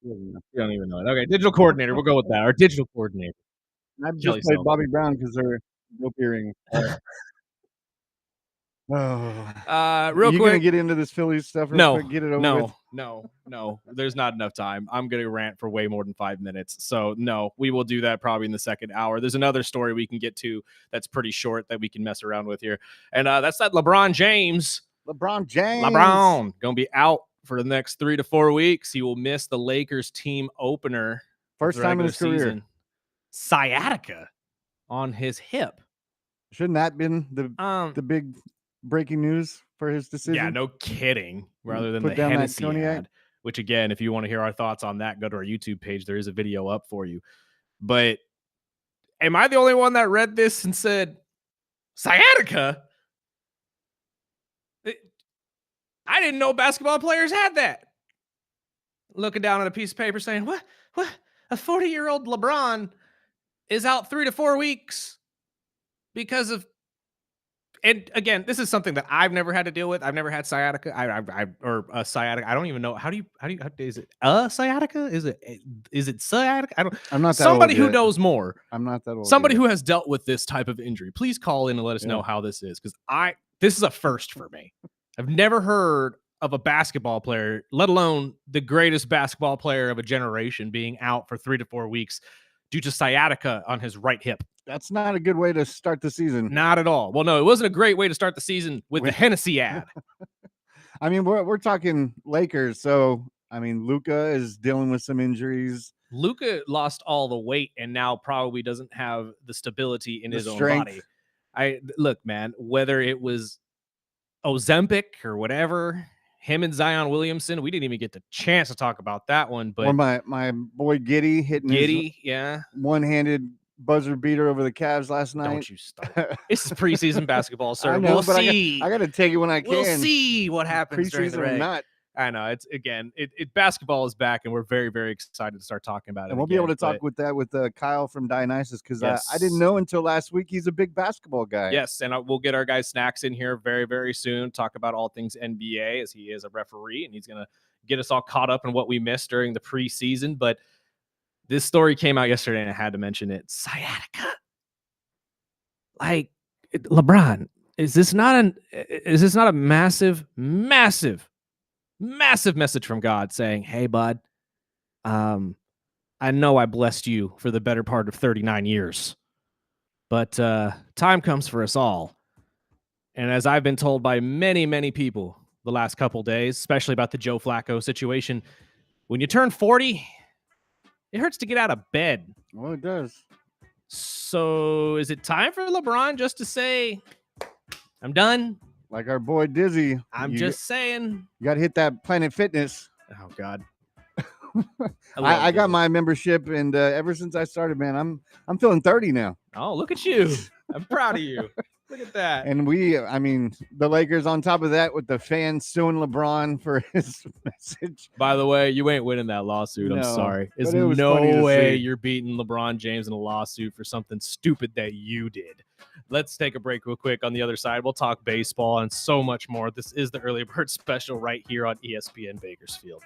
You don't even know it. Okay, digital coordinator. We'll go with that. Our digital coordinator. I've just Kelly played Self. Bobby Brown because they're dope earrings. Oh, Real you quick. gonna get into this Phillies stuff real quick? Get it over with. No. There's not enough time. I'm gonna rant for way more than 5 minutes. So no, we will do that probably in the second hour. There's another story we can get to that's pretty short that we can mess around with here, and that's that LeBron James. LeBron gonna be out for the next 3 to 4 weeks. He will miss the Lakers team opener. First time in his career. Sciatica on his hip. Shouldn't that been the big breaking news for his decision? Yeah, no kidding. Rather than Put the down that Hennessy cognac. ad, which again, if you want to hear our thoughts on that, go to our YouTube page. There is a video up for you. But am I the only one that read this and said, sciatica? I didn't know basketball players had that. Looking down at a piece of paper saying, what? A 40-year-old LeBron is out 3 to 4 weeks because of. And again, this is something that I've never had to deal with. I've never had sciatica. Or a sciatica. I don't even know how do you is it a sciatica? Is it sciatica? I'm not that somebody old who yet. knows more. I'm not that old. Somebody yet. who has dealt with this type of injury. Please call in and let us know how this is, because this is a first for me. I've never heard of a basketball player, let alone the greatest basketball player of a generation, being out for 3 to 4 weeks due to sciatica on his right hip. That's not a good way to start the season. Not at all. Well, no, it wasn't a great way to start the season with the Hennessy ad. I mean, we're talking Lakers, so I mean, Luka is dealing with some injuries. Luka lost all the weight and now probably doesn't have the stability in his own body. Look, man, whether it was Ozempic or whatever, him and Zion Williamson, we didn't even get the chance to talk about that one. But or my boy Giddey hitting his one-handed buzzer beater over the Cavs last night. Don't you start. This is preseason basketball, sir. I know, we'll but see. I got to take it when I can. We'll see what happens during the Preseason or break. not. I know it's basketball is back, and we're very, very excited to start talking about it. And we'll be able to talk with Kyle from Dionysus, because I didn't know until last week he's a big basketball guy. Yes, and we'll get our guy Snacks in here very, very soon. Talk about all things NBA, as he is a referee, and he's gonna get us all caught up in what we missed during the preseason. But this story came out yesterday, and I had to mention it. Sciatica, like LeBron, is this not a massive message from God saying, "Hey, bud, I know I blessed you for the better part of 39 years, but time comes for us all." And as I've been told by many, many people the last couple days, especially about the Joe Flacco situation, when you turn 40, it hurts to get out of bed. Oh, it does. So is it time for LeBron just to say, I'm done? Like our boy Dizzy. I'm just saying. You got to hit that Planet Fitness. Oh, God. I got my membership, and ever since I started, man, I'm feeling 30 now. Oh, look at you. I'm proud of you. Look at that. And the Lakers on top of that, with the fans suing LeBron for his message. By the way, you ain't winning that lawsuit. I'm sorry. There's no way you're beating LeBron James in a lawsuit for something stupid that you did. Let's take a break real quick. On the other side, we'll talk baseball and so much more. This is the Early Bird Special right here on ESPN Bakersfield.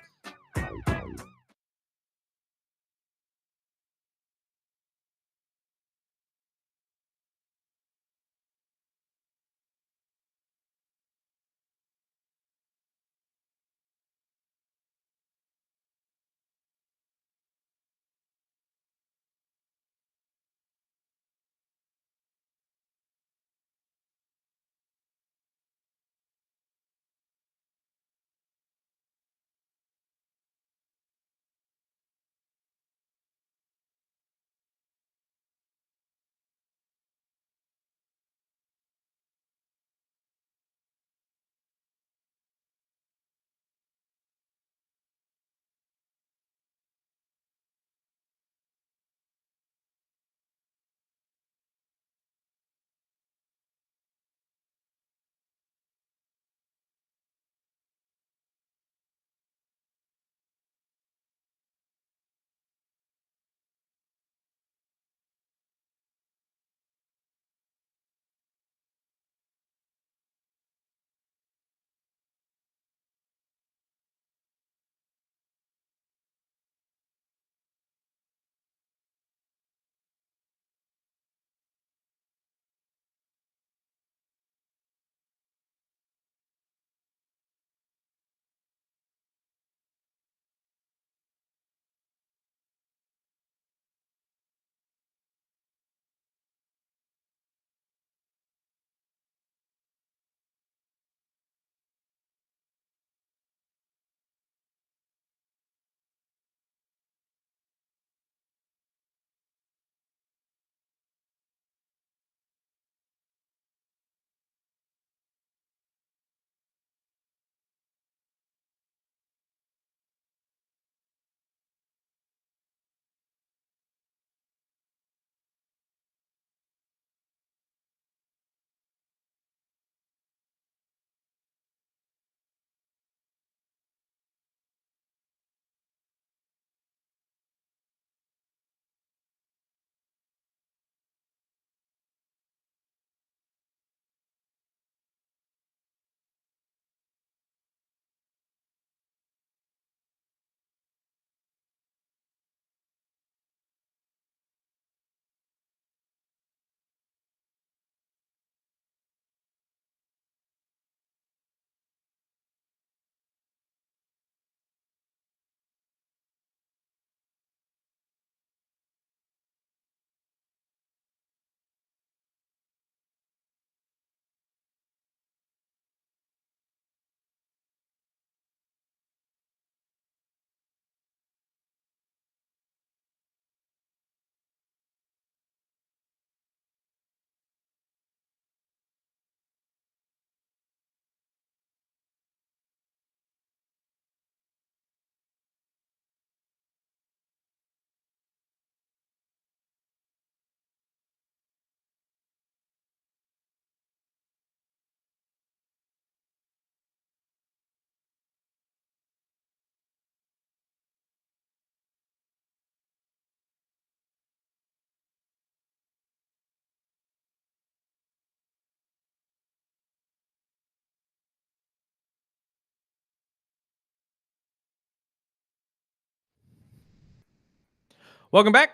Welcome back.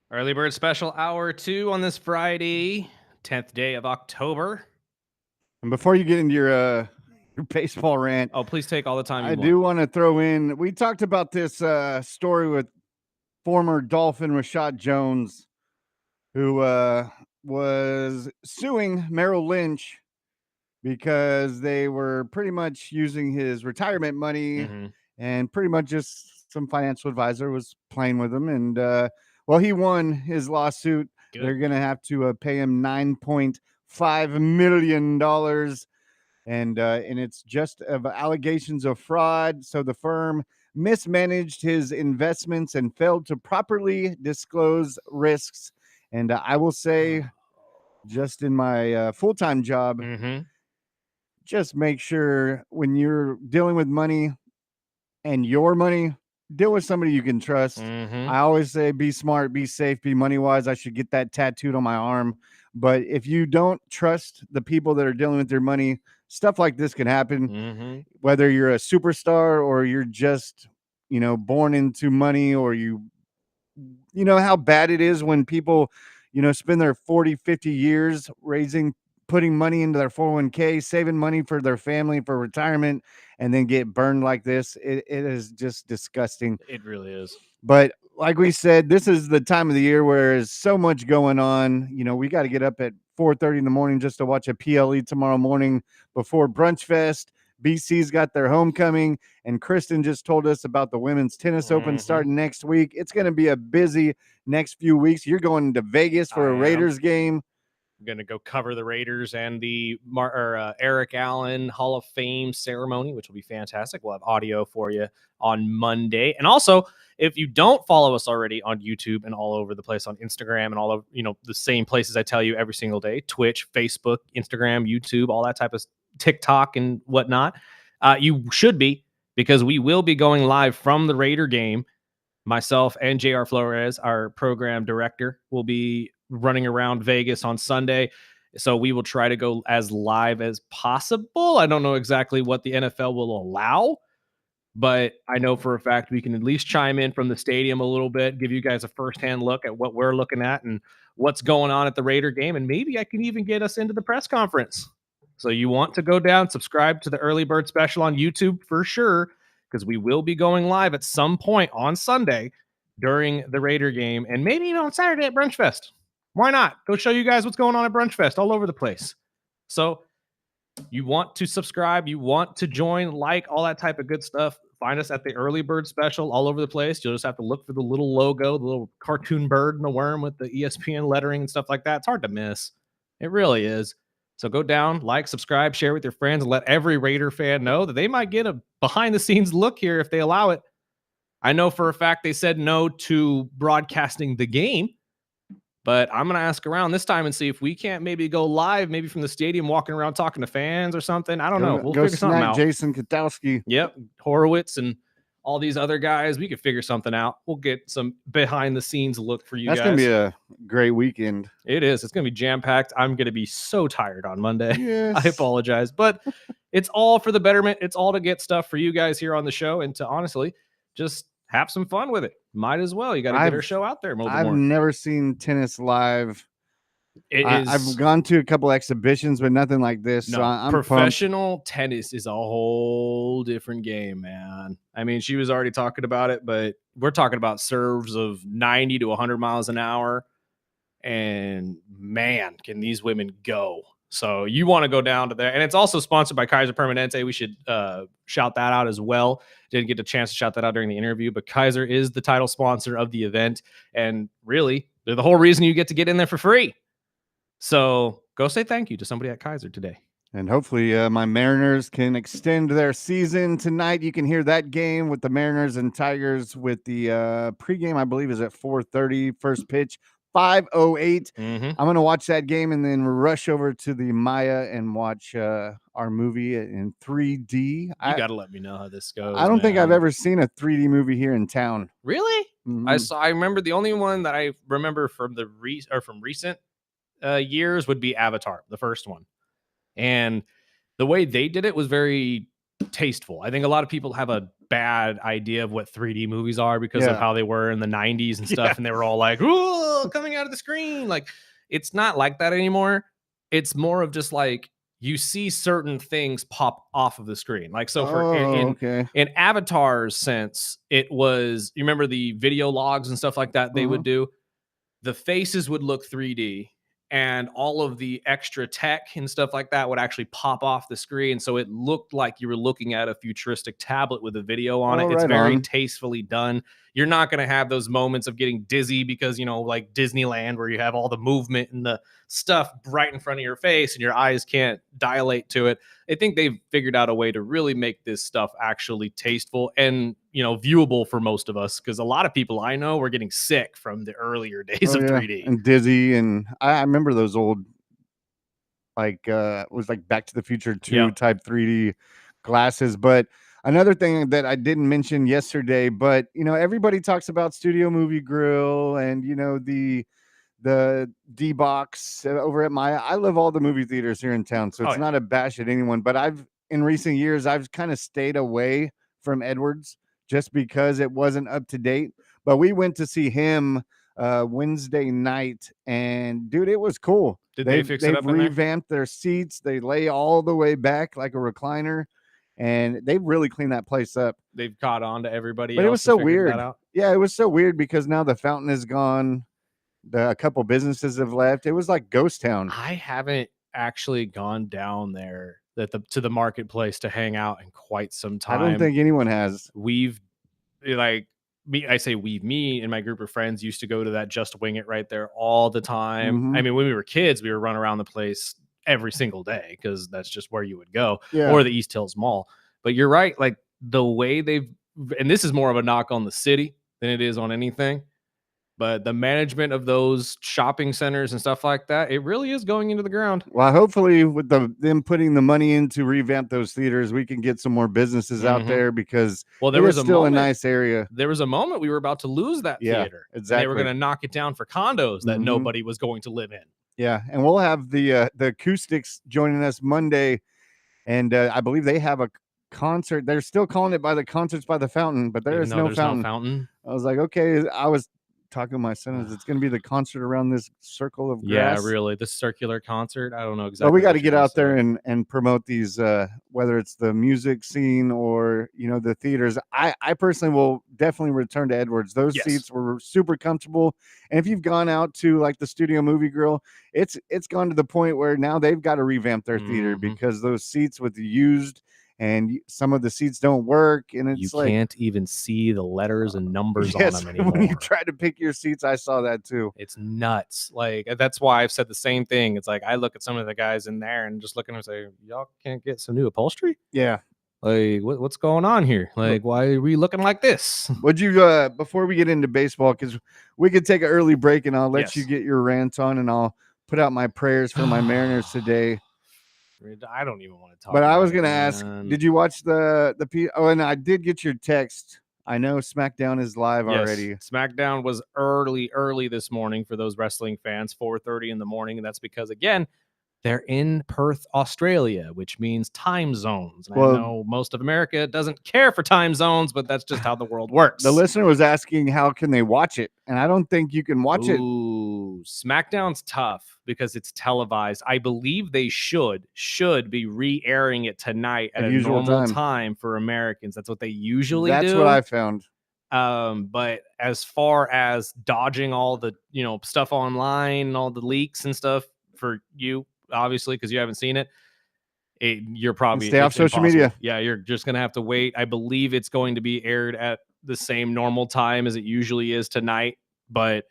Early Bird Special Hour 2 on this Friday, 10th day of October. And before you get into your baseball rant, Oh, please take all the time you I want. do want to throw in, we talked about this story with former Dolphin Rashad Jones, who was suing Merrill Lynch because they were pretty much using his retirement money, and pretty much just some financial advisor was playing with him. And well, he won his lawsuit. Good. They're going to have to pay him $9.5 million. And it's just of allegations of fraud. So the firm mismanaged his investments and failed to properly disclose risks. And I will say, just in my full-time job, just make sure when you're dealing with money and your money, deal with somebody you can trust. I always say, be smart, be safe, be money wise. I should get that tattooed on my arm. But if you don't trust the people that are dealing with your money, stuff like this can happen. Whether you're a superstar or you're just, born into money, or you know how bad it is when people, spend their 40, 50 years putting money into their 401k, saving money for their family for retirement, and then get burned like this. It is just disgusting. It really is. But like we said, this is the time of the year where there's so much going on. We got to get up at 4:30 in the morning just to watch a PLE tomorrow morning before Brunch Fest. BC's got their homecoming, and Kristin just told us about the Women's Tennis Open starting next week. It's going to be a busy next few weeks. You're going to Vegas for a Raiders game. I'm going to go cover the Raiders and the Eric Allen Hall of Fame ceremony, which will be fantastic. We'll have audio for you on Monday. And also, if you don't follow us already on YouTube and all over the place on Instagram and all of, the same places I tell you every single day, Twitch, Facebook, Instagram, YouTube, all that type of TikTok and whatnot, you should be, because we will be going live from the Raider game. Myself and JR Flores, our program director, will be running around Vegas on Sunday. So we will try to go as live as possible. I don't know exactly what the NFL will allow, but I know for a fact we can at least chime in from the stadium a little bit, give you guys a firsthand look at what we're looking at and what's going on at the Raider game. And maybe I can even get us into the press conference. So you want to go down, subscribe to the Early Bird Special on YouTube for sure, because we will be going live at some point on Sunday during the Raider game, and maybe even on Saturday at Brunch Fest. Why not? Go show you guys what's going on at Brunch Fest all over the place. So you want to subscribe, you want to join, like, all that type of good stuff. Find us at the Early Bird Special all over the place. You'll just have to look for the little logo, the little cartoon bird and the worm with the ESPN lettering and stuff like that. It's hard to miss. It really is. So go down, like, subscribe, share with your friends, and let every Raider fan know that they might get a behind-the-scenes look here if they allow it. I know for a fact they said no to broadcasting the game, but I'm going to ask around this time and see if we can't maybe go live, maybe from the stadium, walking around talking to fans or something. I don't know. We'll figure something out. Jason Katowski. Yep. Horowitz and all these other guys. We could figure something out. We'll get some behind the scenes look for you guys. That's going to be a great weekend. It is. It's going to be jam-packed. I'm going to be so tired on Monday. Yes. I apologize, but it's all for the betterment. It's all to get stuff for you guys here on the show and to honestly just have some fun with it. Might as well. You got to get our show out there. I've never seen tennis live. I've gone to a couple exhibitions, but nothing like this. No, so I'm professional tennis is a whole different game, man. I mean, she was already talking about it, but we're talking about serves of 90 to 100 miles an hour. And man, can these women go. So you want to go down to there. And it's also sponsored by Kaiser Permanente. We should shout that out as well. Didn't get a chance to shout that out during the interview, but Kaiser is the title sponsor of the event. And really, they're the whole reason you get to get in there for free. So go say thank you to somebody at Kaiser today. And hopefully my Mariners can extend their season tonight. You can hear that game with the Mariners and Tigers with the pregame, I believe, is at 4:30. First pitch, 5:08. I'm going to watch that game and then rush over to the Maya and watch our movie in 3D. You got to let me know how this goes. I don't think I've ever seen a 3D movie here in town. Really? I remember the only one that I remember from from recent years would be Avatar, the first one. And the way they did it was very tasteful. I think a lot of people have a bad idea of what 3D movies are because of how they were in the 90s and stuff. And they were all like, "Ooh, coming out of the screen." Like, it's not like that anymore. It's more of just like you see certain things pop off of the screen. Like, so for in Avatar's sense, it was, you remember the video logs and stuff like that they would do? The faces would look 3D, and all of the extra tech and stuff like that would actually pop off the screen. So it looked like you were looking at a futuristic tablet with a video on it. It's very tastefully done. You're not going to have those moments of getting dizzy because, you know, like Disneyland, where you have all the movement and the stuff right in front of your face and your eyes can't dilate to it. I think they've figured out a way to really make this stuff actually tasteful and, you know, viewable for most of us, because a lot of people I know were getting sick from the earlier days of 3D and dizzy. And I remember those old, like, it was like Back to the Future 2 type 3D glasses. But another thing that I didn't mention yesterday, but, you know, everybody talks about Studio Movie Grill and, you know, the D-Box over at I love all the movie theaters here in town, so it's not a bash at anyone, but in recent years, I've kind of stayed away from Edwards just because it wasn't up to date. But we went to see him Wednesday night, and dude, it was cool. Did they fix it up? They've revamped their seats. They lay all the way back like a recliner, and they've really cleaned that place up. They've caught on to everybody. But else it was so weird. Out. Yeah, it was so weird because now the fountain is gone. A couple businesses have left. It was like ghost town. I haven't actually gone down there to the marketplace to hang out in quite some time. I don't think anyone has. We've like me and my group of friends used to go to that Just Wing It right there all the time. I mean, when we were kids, we were running around the place every single day because that's just where you would go, or the East Hills Mall. But you're right, like the way and this is more of a knock on the city than it is on anything. But the management of those shopping centers and stuff like that, it really is going into the ground. Well, hopefully with them putting the money in to revamp those theaters, we can get some more businesses out there, because there was still a nice area. There was a moment we were about to lose that theater. Exactly. They were going to knock it down for condos that nobody was going to live in. Yeah, and we'll have the Acoustics joining us Monday, and I believe they have a concert. They're still calling it by the Concerts by the Fountain, but there's no fountain. I was like, okay, I was talking to my son, it's going to be the concert around this circle of grass. Yeah, really, the circular concert. I don't know exactly. But we got to get out there and promote these, whether it's the music scene or, you know, the theaters. I personally will definitely return to Edwards. Those seats were super comfortable, and if you've gone out to like the Studio Movie Grill, it's gone to the point where now they've got to revamp their theater because those seats with the used, and some of the seats don't work, and it's you can't even see the letters and numbers on them anymore. When you try to pick your seats, I saw that too. It's nuts. Like, that's why I've said the same thing. It's like I look at some of the guys in there and just look at them and say, y'all can't get some new upholstery? Yeah. Like, what's going on here? Like, why are we looking like this? Would you before we get into baseball, because we could take an early break and I'll let you get your rant on, and I'll put out my prayers for my Mariners today. I don't even want to talk. But I was going to ask, did you watch and I did get your text. I know SmackDown is live already. SmackDown was early this morning for those wrestling fans, 4:30 in the morning. And that's because, again, they're in Perth, Australia, which means time zones. And I know most of America doesn't care for time zones, but that's just how the world works. The listener was asking, how can they watch it? And I don't think you can watch it. SmackDown's tough because it's televised. I believe they should be re-airing it tonight at a normal time for Americans. That's what they usually do. That's what I found. But as far as dodging all the, you know, stuff online and all the leaks and stuff for you, obviously, because you haven't seen it, you're probably stay off social media. Yeah, you're just gonna have to wait. I believe it's going to be aired at the same normal time as it usually is tonight, but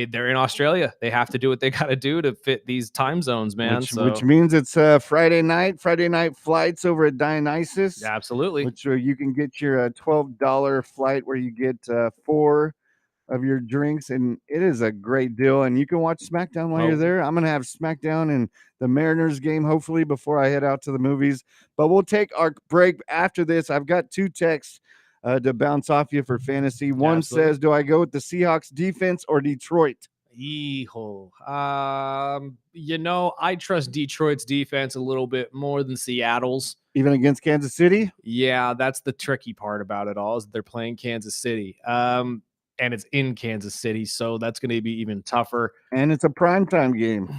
they're in Australia. They have to do what they got to do to fit these time zones, man. Which means it's Friday night flights over at Dionysus. Yeah, absolutely. Which you can get your $12 flight where you get 4 of your drinks, and it is a great deal. And you can watch SmackDown while you're there. I'm gonna have SmackDown and the Mariners game hopefully before I head out to the movies. But we'll take our break after this. I've got 2 texts to bounce off you for fantasy. One says, do I go with the Seahawks defense or Detroit? You know, I trust Detroit's defense a little bit more than Seattle's. even against Kansas City. Yeah, that's the tricky part about it all is they're playing Kansas City. And it's in Kansas City, so that's going to be even tougher. And it's a primetime game.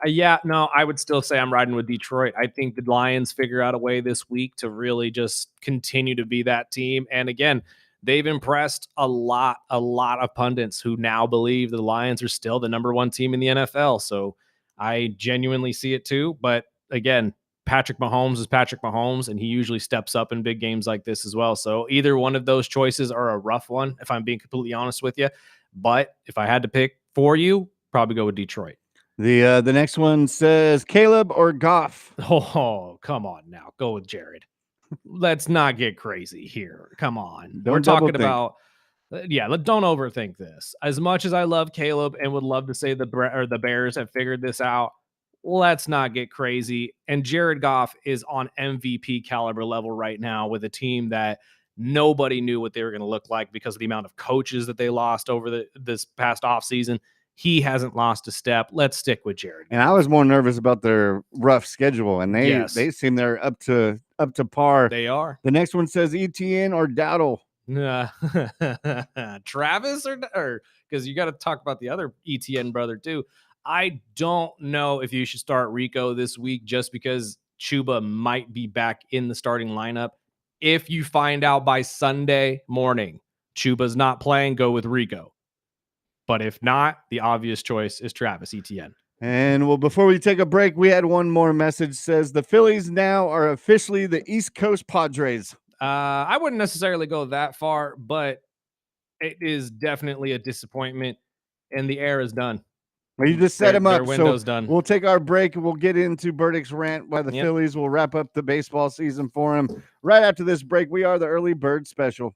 Yeah, no, I would still say I'm riding with Detroit. I think the Lions figure out a way this week to really just continue to be that team. And again, they've impressed a lot of pundits who now believe the Lions are still the number one team in the NFL. So I genuinely see it too. But again, Patrick Mahomes is Patrick Mahomes, and he usually steps up in big games like this as well. So either one of those choices are a rough one, if I'm being completely honest with you. But if I had to pick for you, probably go with Detroit. The next one says Caleb or Goff. Oh, come on now. Go with Jared. Let's not get crazy here. Come on. Don't We're talking double think. about don't overthink this. As much as I love Caleb and would love to say the Bears have figured this out, let's not get crazy. And Jared Goff is on MVP caliber level right now with a team that nobody knew what they were going to look like because of the amount of coaches that they lost over this past offseason. He hasn't lost a step. Let's stick with Jared. And I was more nervous about their rough schedule, and they seem they're up to par. They are. The next one says ETN or Dowdle. Travis or because you got to talk about the other ETN brother too. I don't know if you should start Rico this week just because Chuba might be back in the starting lineup. If you find out by Sunday morning Chuba's not playing, go with Rico. But if not, the obvious choice is Travis Etienne. And well, before we take a break, we had one more message. Says the Phillies now are officially the East Coast Padres. I wouldn't necessarily go that far, but it is definitely a disappointment, and the era is done. Well, you just set him up. Their window's so done. We'll take our break. We'll get into Burdick's rant by the Phillies. We'll wrap up the baseball season for him. Right after this break, we are the Early Bird Special.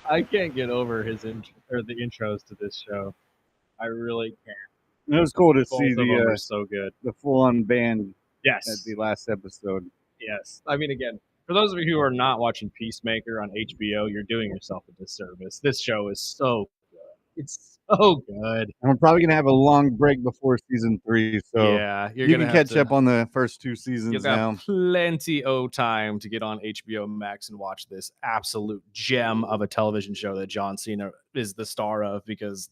I can't get over his the intros to this show. I really can't. It was cool to Both see of them are so good. the full-on band Yes. at the last episode. Yes. I mean, again, for those of you who are not watching Peacemaker on HBO, you're doing yourself a disservice. This show is so good. It's so good. And we're probably gonna have a long break before season 3, so Yeah, you're you gonna can have catch to, up on the first 2 You'll seasons got now. plenty of time to get on HBO Max and watch this absolute gem of a television show that John Cena is the star of, because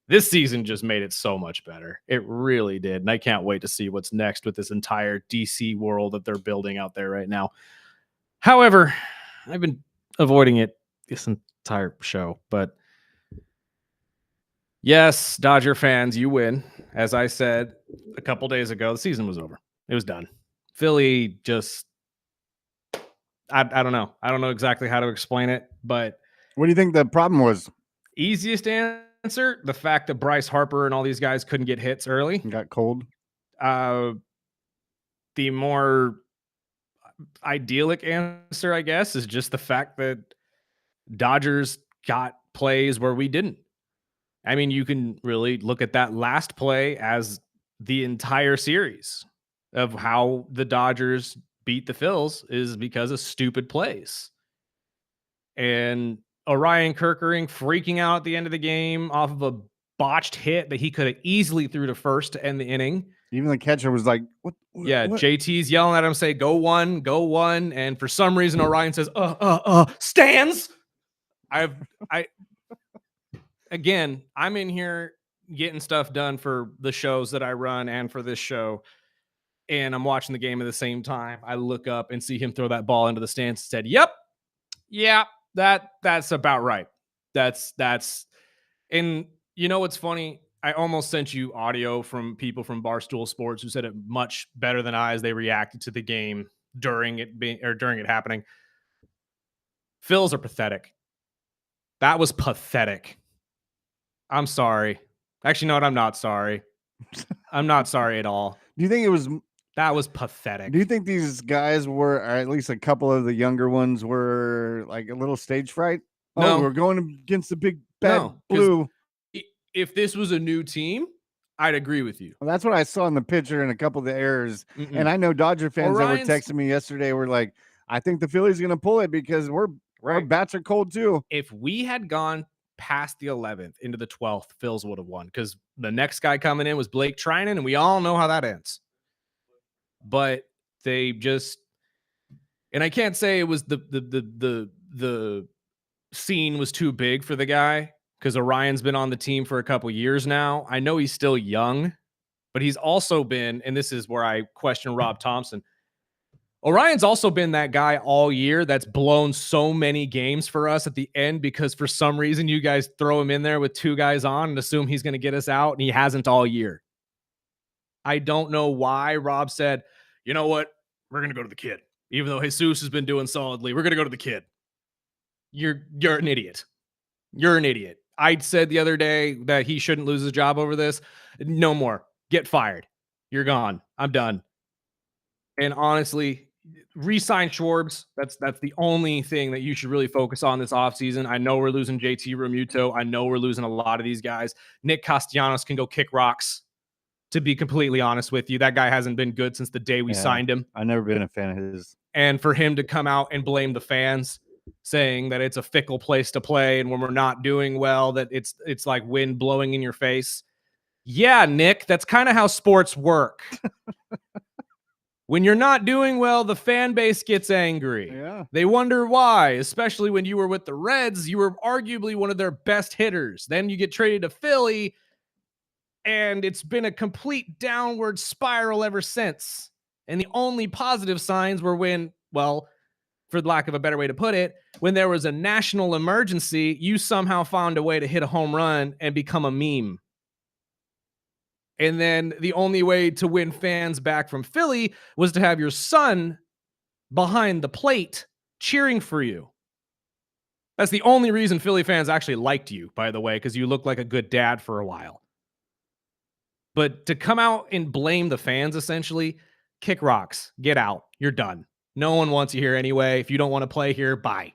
this season just made it so much better. It really did. And I can't wait to see what's next with this entire DC world that they're building out there right now. However, I've been avoiding it this entire show, but yes, Dodger fans, you win. As I said a couple days ago, the season was over. It was done. Philly just, I don't know. I don't know exactly how to explain it, but What do you think the problem was? easiest answer, the fact that Bryce Harper and all these guys couldn't get hits early. It got cold. The more idyllic answer, I guess, is just the fact that Dodgers got plays where we didn't. I mean, you can really look at that last play as the entire series of how the Dodgers beat the Phils is because of stupid plays. And Orion Kerkering freaking out at the end of the game off of a botched hit that he could have easily threw to first to end the inning. Even the catcher was like, "What?" Yeah, what? JT's yelling at him, say, go one. And for some reason, Orion says, stands. Again, I'm in here getting stuff done for the shows that I run and for this show. And I'm watching the game at the same time. I look up and see him throw that ball into the stands and said, yep. Yeah, that's about right. That's, and you know what's funny? I almost sent you audio from people from Barstool Sports who said it much better than I as they reacted to the game during it happening. Phils are pathetic. That was pathetic. I'm sorry. Actually, no, I'm not sorry. I'm not sorry at all. Do you think it was? That was pathetic. Do you think these guys were, or at least a couple of the younger ones, were like a little stage fright? No. Oh, we're going against the big bad No, 'cause blue. If this was a new team, I'd agree with you. Well, that's what I saw in the picture and a couple of the errors. Mm-mm. And I know Dodger fans Orion's- that were texting me yesterday were like, I think the Phillies going to pull it because our Right. bats are cold too. If we had gone past the 11th into the 12th, Phils would have won because the next guy coming in was Blake Trinan, and we all know how that ends. But they just, and I can't say it was the scene was too big for the guy because Orion's been on the team for a couple years now. I know he's still young, but he's also been, and this is where I question Rob Thompson. Orion's also been that guy all year that's blown so many games for us at the end because for some reason you guys throw him in there with two guys on and assume he's going to get us out, and he hasn't all year. I don't know why Rob said, you know what? We're going to go to the kid. Even though Jesus has been doing solidly, we're going to go to the kid. You're an idiot. You're an idiot. I said the other day that he shouldn't lose his job over this. No more. Get fired. You're gone. I'm done. And honestly, re-sign Schwarbs. That's the only thing that you should really focus on this offseason. I know we're losing JT Realmuto. I know we're losing a lot of these guys. Nick Castellanos can go kick rocks, to be completely honest with you. That guy hasn't been good since the day we signed him. I've never been a fan of his. And for him to come out and blame the fans, saying that it's a fickle place to play, and when we're not doing well, that it's like wind blowing in your face. Yeah, Nick, that's kind of how sports work. When you're not doing well, the fan base gets angry. Yeah. They wonder why, especially when you were with the Reds. You were arguably one of their best hitters. Then you get traded to Philly, and it's been a complete downward spiral ever since. And the only positive signs were when, well, for lack of a better way to put it, when there was a national emergency, you somehow found a way to hit a home run and become a meme. And then the only way to win fans back from Philly was to have your son behind the plate cheering for you. That's the only reason Philly fans actually liked you, by the way, because you looked like a good dad for a while. But to come out and blame the fans, essentially, kick rocks, get out, you're done. No one wants you here anyway. If you don't want to play here, bye.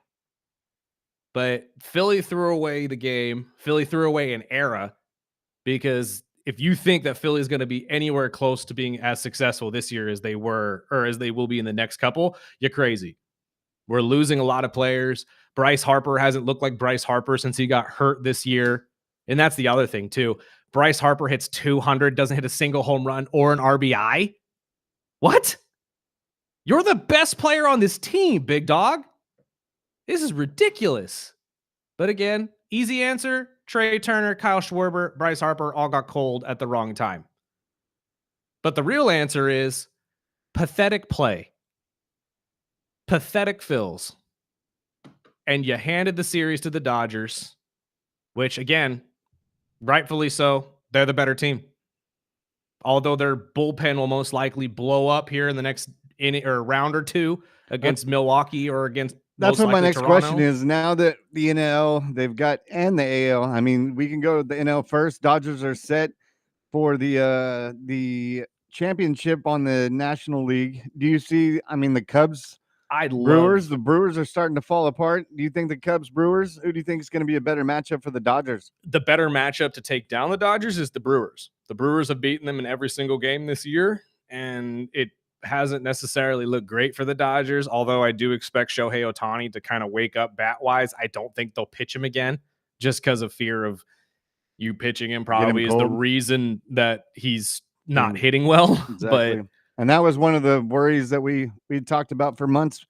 But Philly threw away the game. Philly threw away an era, because if you think that Philly is going to be anywhere close to being as successful this year as they were, or as they will be in the next couple, you're crazy. We're losing a lot of players. Bryce Harper hasn't looked like Bryce Harper since he got hurt this year. And that's the other thing too. Bryce Harper hits 200, doesn't hit a single home run or an RBI. What? You're the best player on this team, big dog. This is ridiculous. But again, easy answer: Trey Turner, Kyle Schwarber, Bryce Harper all got cold at the wrong time. But the real answer is pathetic play. Pathetic fills. And you handed the series to the Dodgers, which, again, rightfully so, they're the better team. Although their bullpen will most likely blow up here in the next inning or round or two against Milwaukee or against. That's what my next Toronto. question is. Now that the NL, they've got, and the AL, I mean, we can go to the NL first. Dodgers are set for the championship on the National League. Do you see, I mean, the Cubs, the Brewers are starting to fall apart. Do you think the Cubs, Brewers, who do you think is going to be a better matchup for the Dodgers? The better matchup to take down the Dodgers is the Brewers. The Brewers have beaten them in every single game this year, and it hasn't necessarily looked great for the Dodgers, although I do expect Shohei Ohtani to kind of wake up bat-wise. I don't think they'll pitch him again just because of fear of you pitching him probably is the reason that he's not hitting well. Exactly. But and that was one of the worries that we talked about for months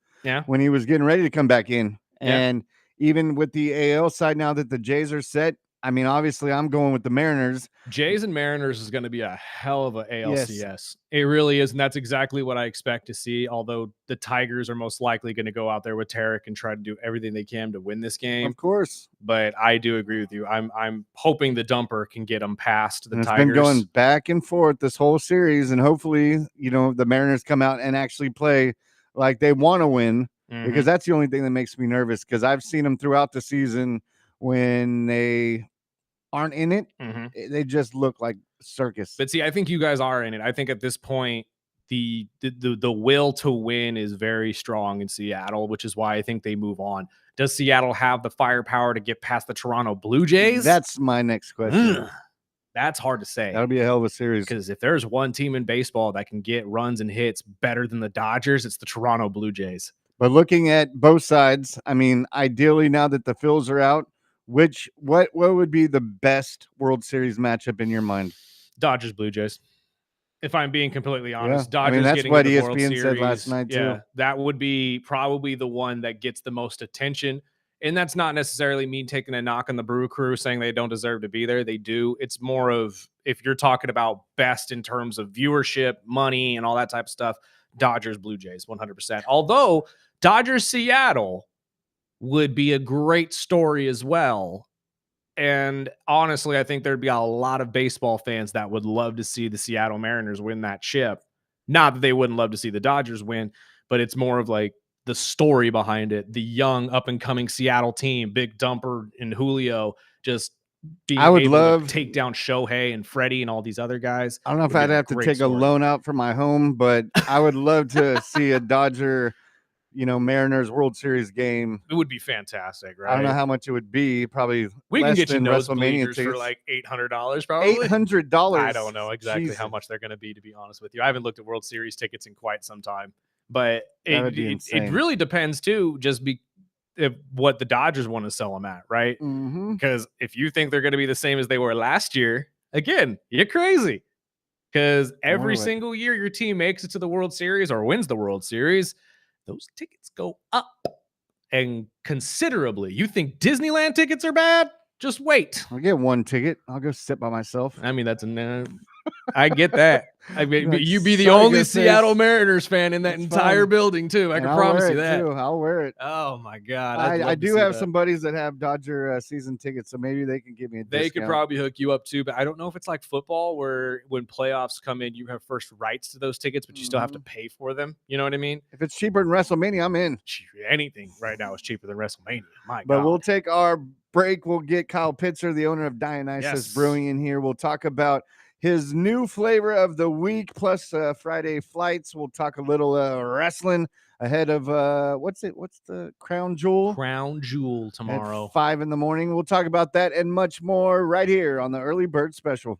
when he was getting ready to come back in. And even with the AL side, now that the Jays are set, I mean, obviously I'm going with the Mariners. Jays and Mariners is going to be a hell of a ALCS. Yes. It really is. And that's exactly what I expect to see. Although the Tigers are most likely going to go out there with Tarek and try to do everything they can to win this game. Of course. But I do agree with you. I'm hoping the dumper can get them past the Tigers. It's been going back and forth this whole series. And hopefully, you know, the Mariners come out and actually play like they want to win, because that's the only thing that makes me nervous, because I've seen them throughout the season when they aren't in it, they just look like circus. But see, I think you guys are in it. I think at this point, the will to win is very strong in Seattle, which is why I think they move on. Does Seattle have the firepower to get past the Toronto Blue Jays? That's my next question. That's hard to say. That'll be a hell of a series. Because if there's one team in baseball that can get runs and hits better than the Dodgers, it's the Toronto Blue Jays. But looking at both sides, I mean, ideally, now that the Phils are out, what would be the best World Series matchup in your mind? Dodgers Blue Jays. If I'm being completely honest, Yeah. Dodgers. I mean, that's getting what to the ESPN World Series, said last night too. That would be probably the one that gets the most attention. And that's not necessarily me taking a knock on the Brew Crew saying they don't deserve to be there. They do. It's more of, if you're talking about best in terms of viewership, money, and all that type of stuff, Dodgers Blue Jays 100%. Although Dodgers Seattle would be a great story as well. And honestly, I think there'd be a lot of baseball fans that would love to see the Seattle Mariners win that chip. Not that they wouldn't love to see the Dodgers win, but it's more of like the story behind it. The young up and coming Seattle team, Big Dumper and Julio, just being able to take down Shohei and Freddie and all these other guys. I don't know if I'd have to take a loan out for my home, but I would love to see a Dodger, Mariners World Series game. It would be fantastic, right? I don't know how much it would be. Probably we can get you WrestleMania for like $800, probably. $800. I don't know exactly how much they're going to be, to be honest with you. I haven't looked at World Series tickets in quite some time, but it really depends too. What the Dodgers want to sell them at, right? Because if you think they're going to be the same as they were last year, again, you're crazy. Because every single year your team makes it to the World Series or wins the World Series, those tickets go up and considerably. You think Disneyland tickets are bad? Just wait. I'll get one ticket. I'll go sit by myself. I mean, I get that. I mean, you be the only Seattle Mariners fan in that entire building too. I can promise you that. I'll wear it. Oh my God. I do have some buddies that have Dodger season tickets, so maybe they can give me a discount. They could probably hook you up too, but I don't know if it's like football where when playoffs come in, you have first rights to those tickets, but you still have to pay for them. You know what I mean? If it's cheaper than WrestleMania, I'm in. Anything right now is cheaper than WrestleMania. My God. But we'll take our break. We'll get Kyle Pittser, the owner of Dionysus Brewing, in here. We'll talk about his new flavor of the week, plus Friday flights. We'll talk a little wrestling. ahead of what's the Crown Jewel Crown Jewel tomorrow. at 5 in the morning. We'll talk about that and much more right here on the Early Bird Special.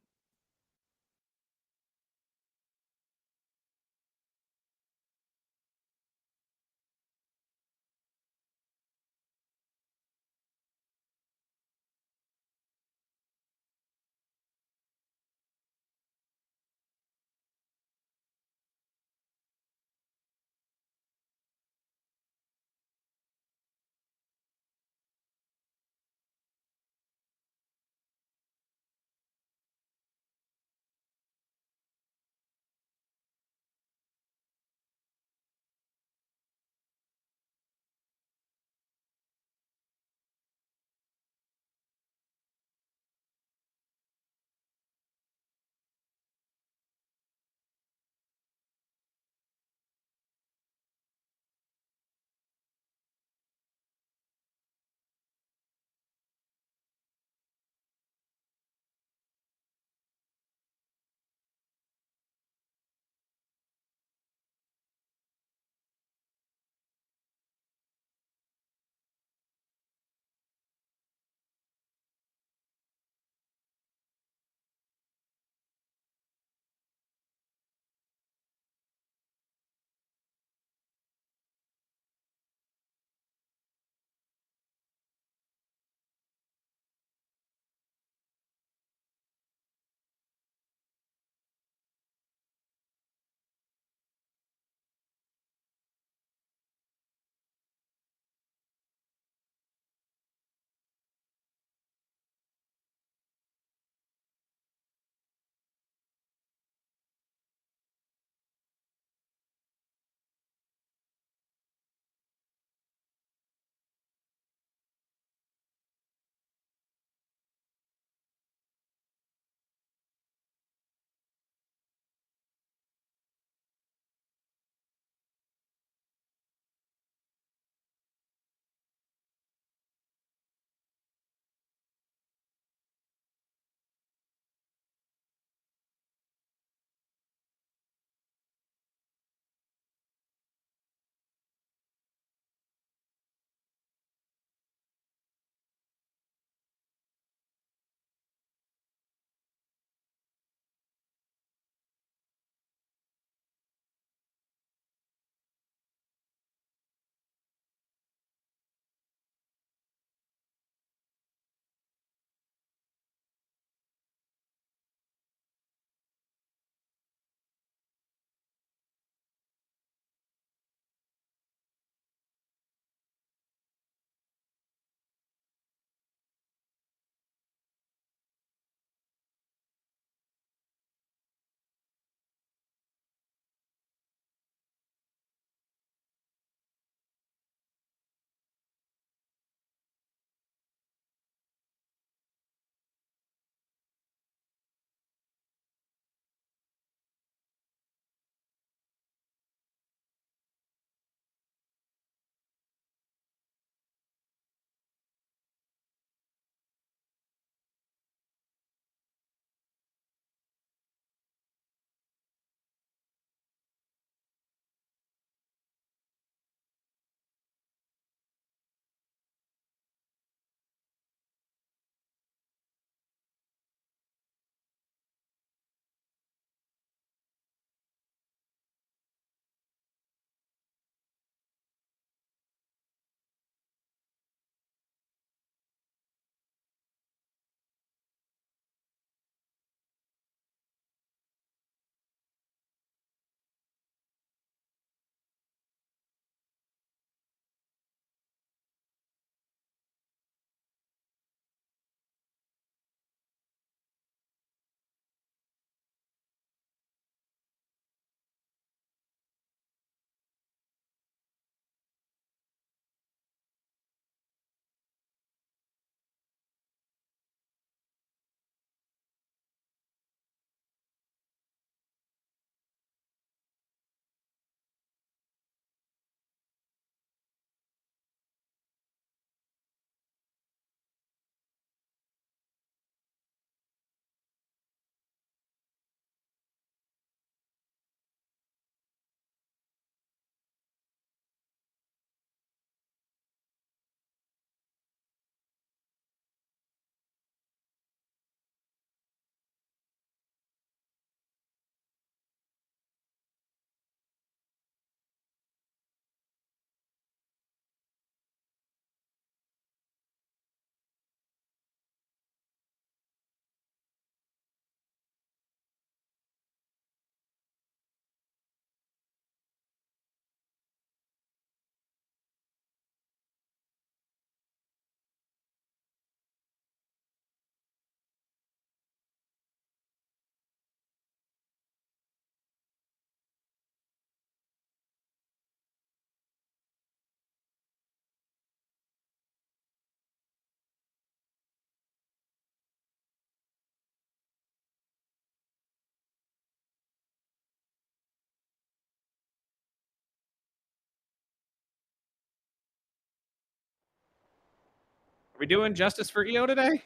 we doing justice for EO today?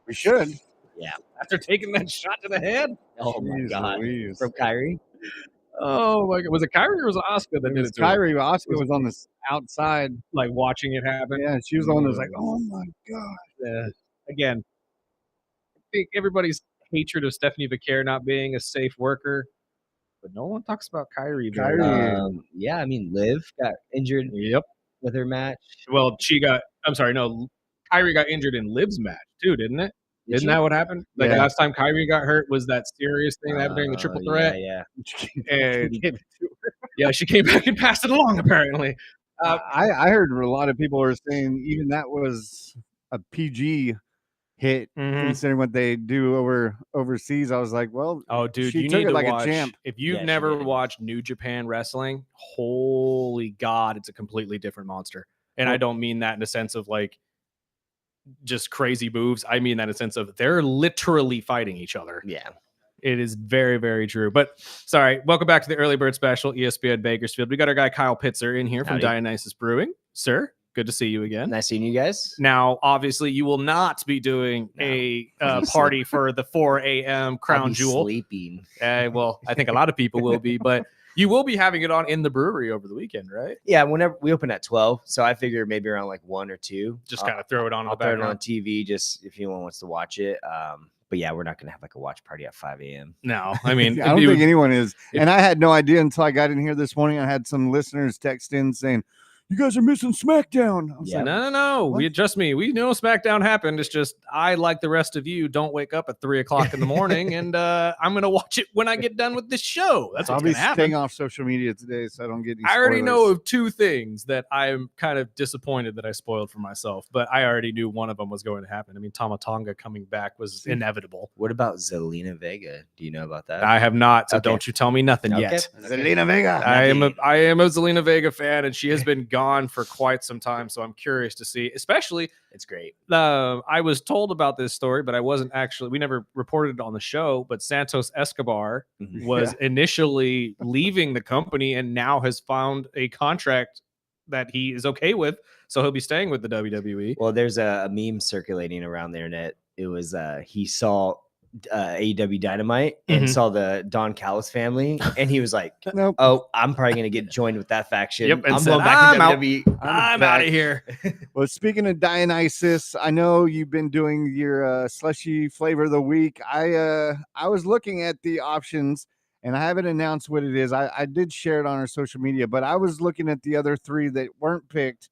We should. After taking that shot to the head? Oh my Jeez God. Louise. From Kyrie? Oh my God. Was it Kyrie or was it Oscar that It did was it to him? Kyrie. Oscar was on the outside. Like watching it happen? Yeah, she was the one that was like, oh my God. Yeah. Again, I think everybody's hatred of Stephanie Becker not being a safe worker, but no one talks about Kyrie. very Kyrie. much. Yeah, I mean, Liv got injured Yep. with her match. Well, Kyrie got injured in Liv's match too, didn't it? Did Isn't she? that what happened? Like Yeah. last time Kyrie got hurt was that serious thing that happened during the triple threat. Yeah. And Gave it to her. yeah, she came back and passed it along apparently. I heard a lot of people were saying even that was a PG hit considering what they do overseas. I was like, well, Oh, dude, she you took need it to like watch. a champ. If you've Yeah, she never did. watched New Japan Wrestling, holy God, it's a completely different monster. And I Well- don't mean that in the sense of like just crazy moves. I mean that in the sense of they're literally fighting each other. Yeah. It is very, very true. But sorry, welcome back to the early bird special, ESPN Bakersfield. We got our guy Kyle Pittser in here from Howdy. Dionysus Brewing. Sir, good to see you again. Nice seeing you guys. Now, obviously, you will not be doing No. a Please. party for the 4 a.m. I'll Crown be Jewel. sleeping. Well, I think a lot of people will be, but you will be having it on in the brewery over the weekend, right? Yeah, whenever we open at 12, so I figure maybe around like 1 or 2. Just kind of throw it on in I'll the throw it on background. TV just if anyone wants to watch it. But yeah, we're not gonna have like a watch party at 5 a.m. No, I mean, I don't it think would- anyone is. if- And I had no idea until I got in here this morning. I had some listeners text in saying, you guys are missing SmackDown. I was Yeah. like, no. What? We trust me. We know SmackDown happened. It's just I, like the rest of you, don't wake up at 3 o'clock in the morning, and I'm gonna watch it when I get done with this show. That's I'll what's be gonna happen. staying off social media today, so I don't get any I already know spoilers. of 2 things that I'm kind of disappointed that I spoiled for myself, but I already knew one of them was going to happen. I mean, Tama Tonga coming back was inevitable. What about Zelina Vega? Do you know about that? I have not, so Okay. don't you tell me nothing Okay. yet. Zelina Vega. I am a Zelina Vega fan, and she has been gone for quite some time. So I'm curious to see, especially It's great. I was told about this story, but I wasn't actually. We never reported it on the show. But Santos Escobar Mhm. was initially leaving the company, and now has found a contract that he is okay with. So he'll be staying with the WWE. Well, there's a meme circulating around the internet. It was he saw AEW Dynamite and Mhm. saw the Don Callis family, and he was like, Nope. "Oh, I'm probably gonna get joined with that faction. Yep, and I'm said, going back "I'm to out." WWE." I'm back. out of here. Well, speaking of Dionysus, I know you've been doing your slushy flavor of the week. I was looking at the options, and I haven't announced what it is. I did share it on our social media, but I was looking at the other 3 that weren't picked.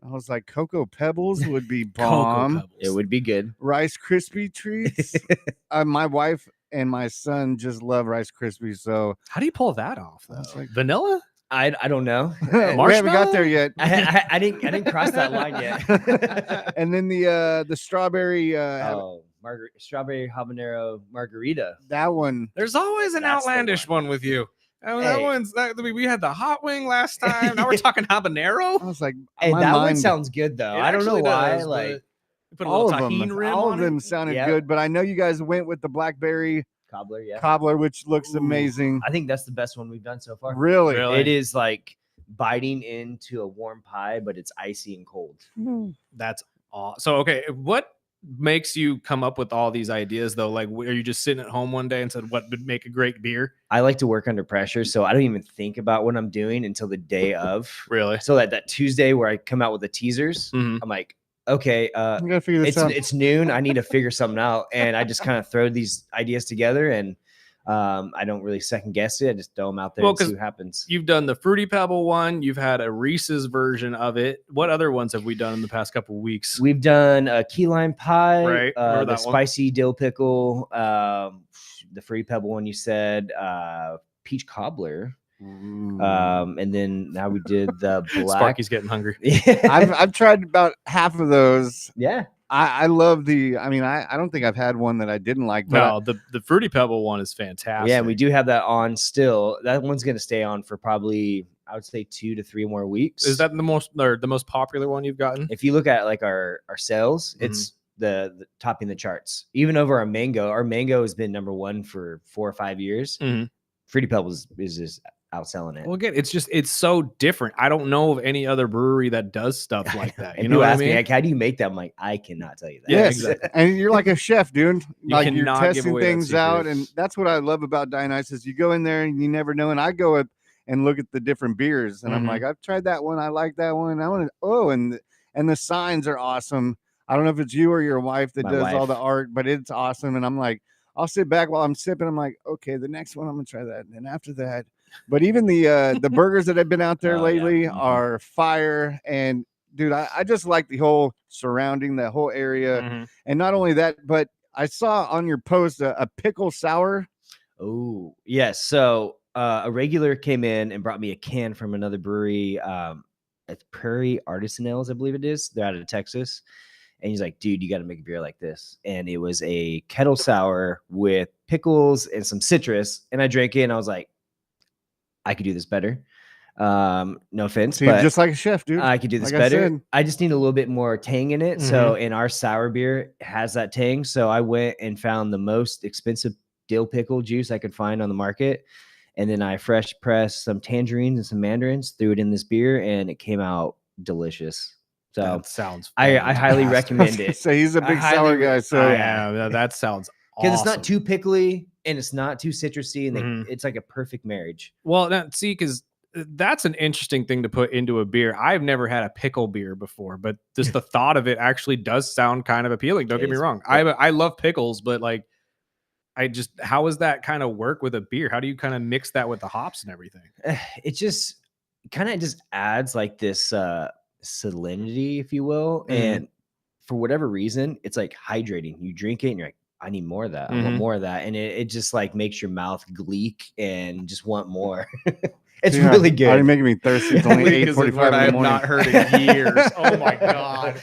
I was like, Cocoa Pebbles would be bomb. It would be good. Rice Krispie treats. My wife and my son just love Rice Krispies, so How do you pull that off? I was Though? like- Vanilla? I don't know. we haven't got there yet. I didn't cross that line yet. And then the strawberry Strawberry habanero margarita. that one. There's always an That's the outlandish one with you. Oh, that Hey. one's that we had the hot wing last time. Now we're talking habanero. I was like, Hey, my that one mind- sounds good though. It I don't know actually why. does, Like but you put a all little of tahini them. rim All on of them it. sounded Yep. good, but I know you guys went with the blackberry cobbler, yeah. cobbler, which looks Ooh. amazing. I think that's the best one we've done so far. Really? Really? It is like biting into a warm pie, but it's icy and cold. That's all. So okay, what makes you come up with all these ideas though? Like, are you just sitting at home one day and said, "What would make a great beer?" I like to work under pressure, so I don't even think about what I'm doing until the day of. Really? So that Tuesday where I come out with the teasers, Mhm. I'm like, okay, I'm gonna figure this out. it's noon. I need to figure something out, and I just kind of throw these ideas together, and I don't really second guess it. I just throw them out there Well, and see 'cause what happens. You've done the Fruity Pebble one. You've had a Reese's version of it. What other ones have we done in the past couple of weeks? We've done a key lime pie, Right, remember the that one. spicy dill pickle, the free pebble one you said, peach cobbler, and then now we did the black. Sparky's getting hungry. I've tried about half of those. Yeah, I love the. I mean, I don't think I've had one that I didn't like. But No, the Fruity Pebble one is fantastic. yeah, we do have that on still. That one's gonna stay on for probably, I would say, 2 to 3 more weeks. Is that the most popular one you've gotten? If you look at like our sales, Mhm. it's the topping the charts. Even over our mango has been number 1 for 4 or 5 years. Mhm. Fruity Pebbles is just outselling it. Well, again, it's so different. I don't know of any other brewery that does stuff like that. And You know people what I ask me, mean? like, how do you make that? I'm like, I cannot tell you that. Yeah, Yes, exactly. and you're like a chef, dude. You Like you're cannot give testing away that things out, secret. and that's what I love about Dionysus. You go in there and you never know. And I go up and look at the different beers, and I'm Mhm. like, I've tried that one. I like that one. I want to. Oh, and the signs are awesome. I don't know if it's you or your wife that My does all wife. the art, but it's awesome. And I'm like, I'll sit back while I'm sipping. I'm like, okay, the next one I'm gonna try that, and then after that. But even the burgers that have been out there Oh, yeah. lately Mhm. are fire. And dude, I just like the whole surrounding the whole area. Mhm. And not only that, but I saw on your post a pickle sour. Oh, yes. So a regular came in and brought me a can from another brewery. It's Prairie Artisanals, I believe it is. They're out of Texas. And he's like, dude, you got to make a beer like this. And it was a kettle sour with pickles and some citrus. And I drank it and I was like, I could do this better. No offense, So you're but just like a chef, dude. I could do this Like I better. said. I just need a little bit more tang in it. So, in our sour beer has that tang. So I went and found the most expensive dill pickle juice I could find on the market. And then I fresh pressed some tangerines and some mandarins, threw it in this beer, and it came out delicious. So That sounds. I highly fantastic. recommend it. So he's a I big highly sour re- guy. So Yeah. That sounds Because awesome. it's not too pickly and it's not too citrusy, and Mhm. it's like a perfect marriage. Well, now, see, because that's an interesting thing to put into a beer. I've never had a pickle beer before, but just the thought of it actually does sound kind of appealing. Don't It get me is. wrong. Yep. I love pickles, but like, how does that kind of work with a beer? How do you kind of mix that with the hops and everything? It just kind of just adds like this salinity, if you will. Mhm. And for whatever reason, it's like hydrating. You drink it and you're like, I need more of that. I want Mhm. more of that. And it just like makes your mouth gleek and just want more. It's yeah, really Already good. making me thirsty. It's only Gleek is a 8:45 word in I the have morning. not heard in years. Oh my god.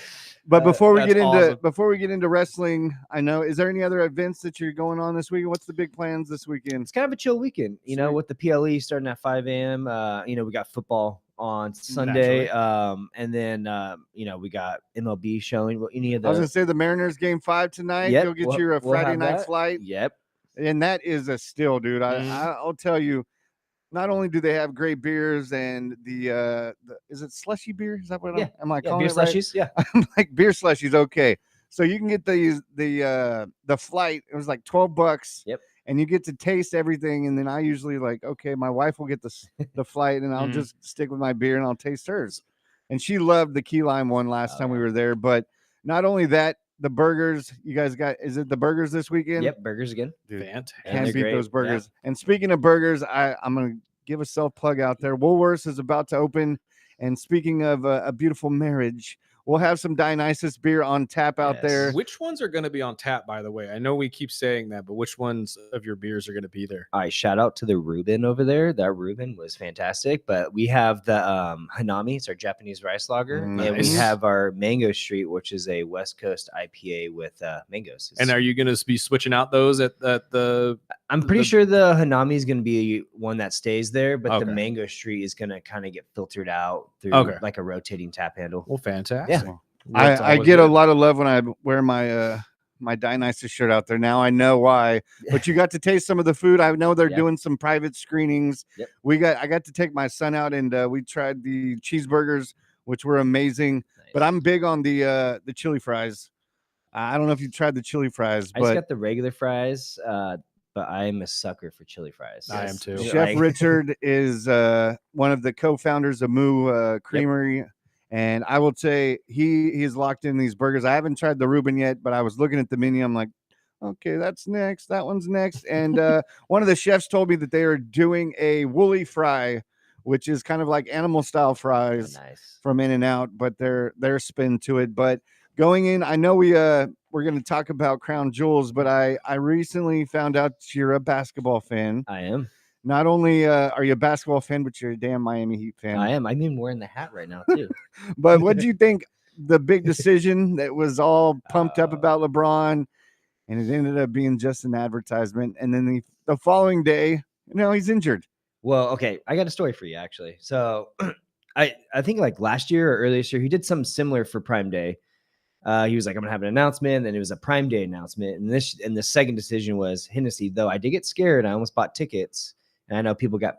But before we That's get into awesome. wrestling, I know, is there any other events that you're going on this weekend? What's the big plans this weekend? It's kind of a chill weekend, you know, Sweet. with the PLE starting at 5 a.m. We got football on Sunday. Naturally. And then we got MLB showing. Any of I was the gonna say the Mariners game 5 tonight. Yep, Go get your we'll Friday have night that. flight, Yep. and that is a steal, dude. Mhm. I'll tell you. Not only do they have great beers and the is it slushy beer? Is that what Yeah. am I Yeah, calling beer it right? slushies. Yeah. I'm like beer slushies. Okay, so you can get the flight. It was like $12. Yep. And you get to taste everything. And then I usually like, okay, my wife will get the flight, and I'll Mhm. just stick with my beer and I'll taste hers. And she loved the key lime one last time we were there. But not only that, the burgers you guys got. Is it the burgers this weekend? Yep. Burgers again. Dude, Fantastic. And can't they're beat great. those burgers. Yeah. And speaking of burgers, I'm going to give a self plug out there. Woolworths is about to open. And speaking of a beautiful marriage, we'll have some Dionysus beer on tap out Yes. there. Which ones are going to be on tap, by the way? I know we keep saying that, but which ones of your beers are going to be there? All right, shout out to the Reuben over there. That Reuben was fantastic. But we have the Hanami, it's our Japanese rice lager, and we Nice. have our Mango Street, which is a West Coast IPA with mangoes. And are you going to be switching out those at the? I'm pretty the- sure the Hanami is going to be one that stays there, but the Okay. Mango Street is going to kind of get filtered out through Okay. like a rotating tap handle. Well, fantastic. Yeah. That's I always get a good. lot of love when I wear my my Dionysus shirt out there. Now I know why. But you got to taste some of the food. I know they're Yep. doing some private screenings. Yep. I got to take my son out, and we tried the cheeseburgers, which were amazing. But Nice. I'm big on the chili fries. I don't know if you tried the chili fries, I just but got the regular fries, but I'm a sucker for chili fries. I am too. Chef Like- Richard is one of the co-founders of Moo Creamery. And I will say he's locked in these burgers. I haven't tried the Reuben yet, but I was looking at the menu. I'm like, okay, that's next. That one's next. And one of the chefs told me that they are doing a woolly fry, which is kind of like animal style fries Nice. from In-N-Out, but their spin to it. But going in, I know we're going to talk about Crown Jewels, but I recently found out you're a basketball fan. I am. Not only are you a basketball fan, but you're a damn Miami Heat fan. I am. I'm even wearing the hat right now too. But what do you think the big decision that was all pumped up about LeBron, and it ended up being just an advertisement, and then the following day, he's injured. Well, okay, I got a story for you actually. So I think like last year or earlier this year, he did something similar for Prime Day. He was like, I'm gonna have an announcement, then it was a Prime Day announcement. And the second decision was Hennessy, though I did get scared. I almost bought tickets. And I know people got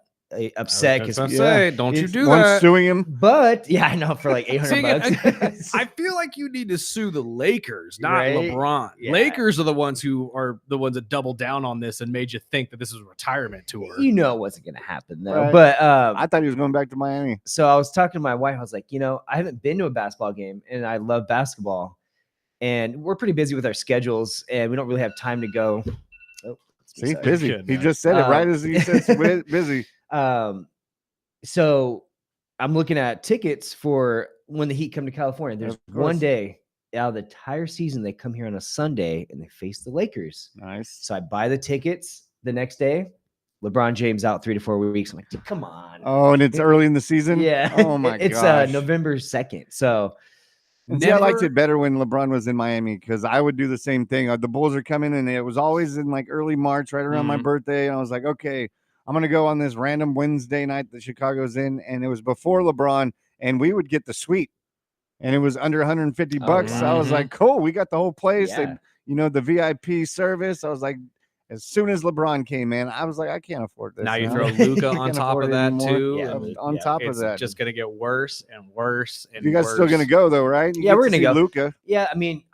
upset That's because what I'm saying. Don't you He's do once that. suing him. But yeah, I know for like See, $800. I feel like you need to sue the Lakers, not Right? LeBron. Yeah. Lakers are the ones that doubled down on this and made you think that this is a retirement tour. You know it wasn't gonna happen though. Right. But I thought he was going back to Miami. so I was talking to my wife. I was like, I haven't been to a basketball game, and I love basketball, and we're pretty busy with our schedules, and we don't really have time to go. Oh, See, sorry. busy. Good, He man. just said it right as he says busy. So I'm looking at tickets for when the Heat come to California. There's Of course. one day out of the entire season they come here on a Sunday and they face the Lakers. Nice. So I buy the tickets the next day. LeBron James out 3 to 4 weeks. I'm like, dude, come on. Oh, and it's early in the season? Yeah. Oh, my It's gosh. November 2nd. So And see, I liked Never- it better when LeBron was in Miami because I would do the same thing. The Bulls are coming, and it was always in like early March, right around my Mhm. birthday. And I was like, okay, I'm going to go on this random Wednesday night that Chicago's in. And it was before LeBron, and we would get the suite. And it was under 150 Oh, bucks. So I was wow. like, cool, we got the whole place. Yeah. And, the VIP service. I was like, as soon as LeBron came in, I was like, I can't afford this. Now you now. throw I Luca on can't top afford of it that anymore. too. Yeah, and On yeah, top of it's that. just gonna get worse and worse and You guys still worse. going to go, though, right? Yeah, we're gonna go. Luca. yeah, I mean,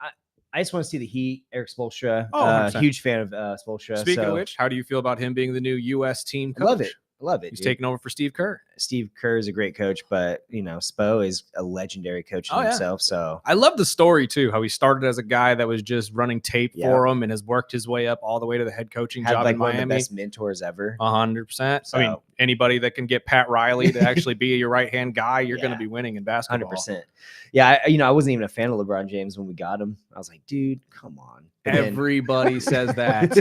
I just want to see the Heat. Eric Spoelstra. Oh, 100%. Huge fan of Spoelstra. Speaking so of which, how do you feel about him being the new U.S. team I coach? love it. Love it. He's dude. taking over for Steve Kerr. Steve Kerr is a great coach, but Spo is a legendary coach Oh, yeah. himself. So I love the story too. How he started as a guy that was just running tape Yeah. for him and has worked his way up all the way to the head coaching had job like in one of the Miami. best mentors ever. 100%. I mean, So- anybody that can get Pat Riley to actually be your right hand guy, you're going to Yeah. be winning in basketball. 100%. Yeah, I wasn't even a fan of LeBron James when we got him. I was like, dude, come on. But then- Everybody says that.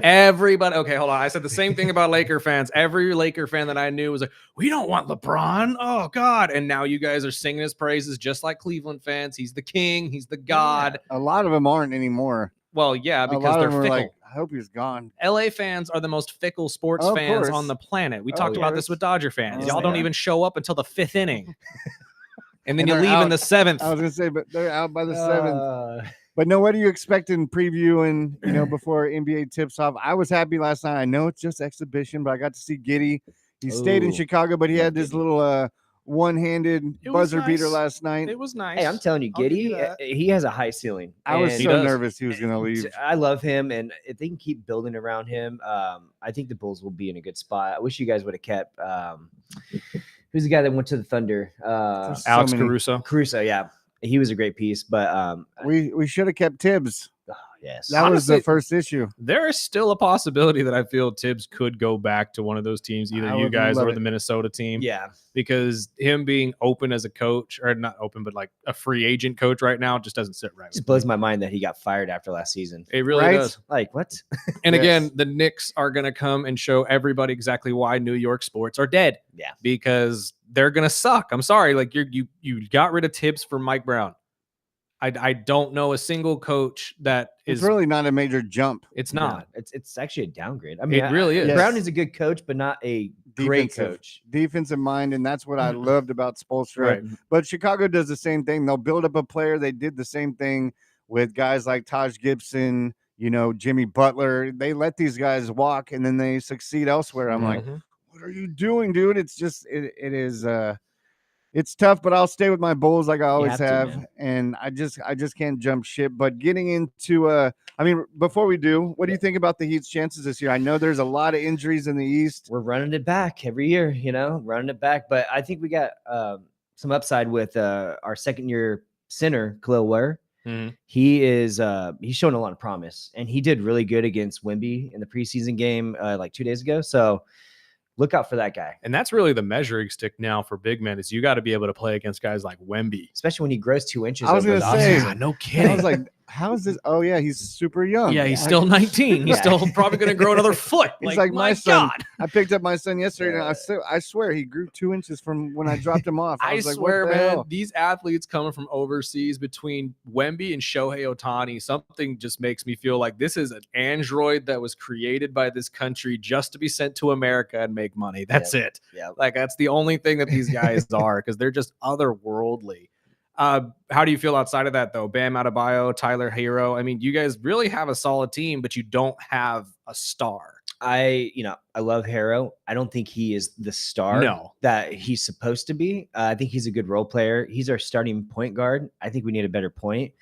Everybody. Okay, hold on. I said the same thing about Laker fans. Every Laker fan that I knew was like, we don't want LeBron. Oh, God. And now you guys are singing his praises just like Cleveland fans. He's the king. He's the God. A lot of them aren't anymore. Well, yeah, A because lot they're of them fickle. are like, I hope he's gone. LA fans are the most fickle sports Of fans course. on the planet. We Of talked about this course. with Dodger fans. Oh, Y'all don't yeah. even show up until the 5th inning. And then And you they're leave in out. the 7th. I was gonna say, but they're out by the seventh. Uh, But no, what do you expect in preview and before NBA tips off? I was happy last night. I know it's just exhibition, but I got to see Giddey. He stayed in Ooh, Chicago, but he love had this Giddey. little one-handed It was buzzer beater nice. last night. It was nice. Hey, I'm telling you, I'll give you Giddey, that. he has a high ceiling. I was And so does. nervous he was gonna leave. I love him, and if they can keep building around him, I think the Bulls will be in a good spot. I wish you guys would have kept. Who's the guy that went to the Thunder? There's so Alex many- Caruso. Caruso, yeah, he was a great piece. But We should have kept Tibbs. yes, That was the Honestly, first issue. There is still a possibility that I feel Tibbs could go back to one of those teams, either I you would guys love or it. the Minnesota team. yeah, Because him being open as a coach, or not open, but like a free agent coach right now, just doesn't sit right. it just with blows me. my mind that he got fired after last season. It really Right? does. Like what? And Yes. again, the Knicks are going to come and show everybody exactly why New York sports are dead. Yeah. Because they're going to suck. I'm sorry. Like you got rid of Tibbs for Mike Brown. I don't know a single coach that It's is really not a major jump. It's No, not. it's actually a downgrade. I mean, It really is. Brown Yes. is a good coach, but not a great Defensive. coach. Defensive mind, and that's what I loved about Spoelstra. Right. But Chicago does the same thing. They'll build up a player. They did the same thing with guys like Taj Gibson, Jimmy Butler. They let these guys walk, and then they succeed elsewhere. I'm like, Mhm. what are you doing, dude? It's just it is it's tough, but I'll stay with my Bulls like I always have to, have, man. and I just can't jump ship. But getting into before we do, what do you think about the Heat's chances this year? I know there's a lot of injuries in the East. We're running it back every year, running it back. But I think we got some upside with our second-year center, Khalil Ware. Mhm. He is he's showing a lot of promise, and he did really good against Wemby in the preseason game like 2 days ago. So look out for that guy, And that's really the measuring stick now for big men is you got to be able to play against guys like Wemby. especially when he grows 2 inches. I was over gonna the say, offseason. no I kidding. was like, how is this? Oh yeah, he's super young. Yeah, he's still 19. He's Yeah. still probably going to grow another foot. He's Like, like my my son. God. I picked up my son yesterday, and Yeah. I swear he grew 2 inches from when I dropped him off. I was like, swear, what the man, hell? these athletes coming from overseas between Wemby and Shohei Ohtani, something just makes me feel like this is an android that was created by this country just to be sent to America and make money. That's it. Yep. Like, that's the only thing that these guys are because they're just otherworldly. How do you feel outside of that, though? Bam Adebayo, Tyler Hero. I mean, you guys really have a solid team, but you don't have a star. I love Harrow. I don't think he is the star No. that he's supposed to be. I think he's a good role player. He's our starting point guard. I think we need a better point.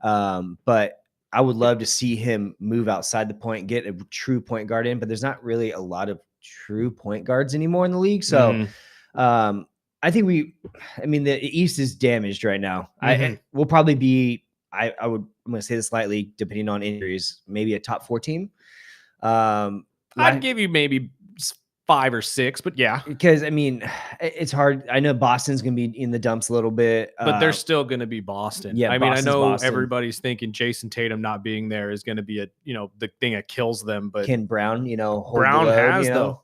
But I would love to see him move outside the point, get a true point guard in, but there's not really a lot of true point guards anymore in the league. So I think the East is damaged right now. We'll probably be, I'm going to say this slightly, depending on injuries, maybe a top 4 team. I'd give you maybe 5 or 6, but yeah. Because, it's hard. I know Boston's going to be in the dumps a little bit. But they're still going to be Boston. Yeah, I Boston's know Boston. everybody's thinking Jason Tatum not being there is going to be the thing that kills them. But Ken Brown, hold Brown the load, has, though.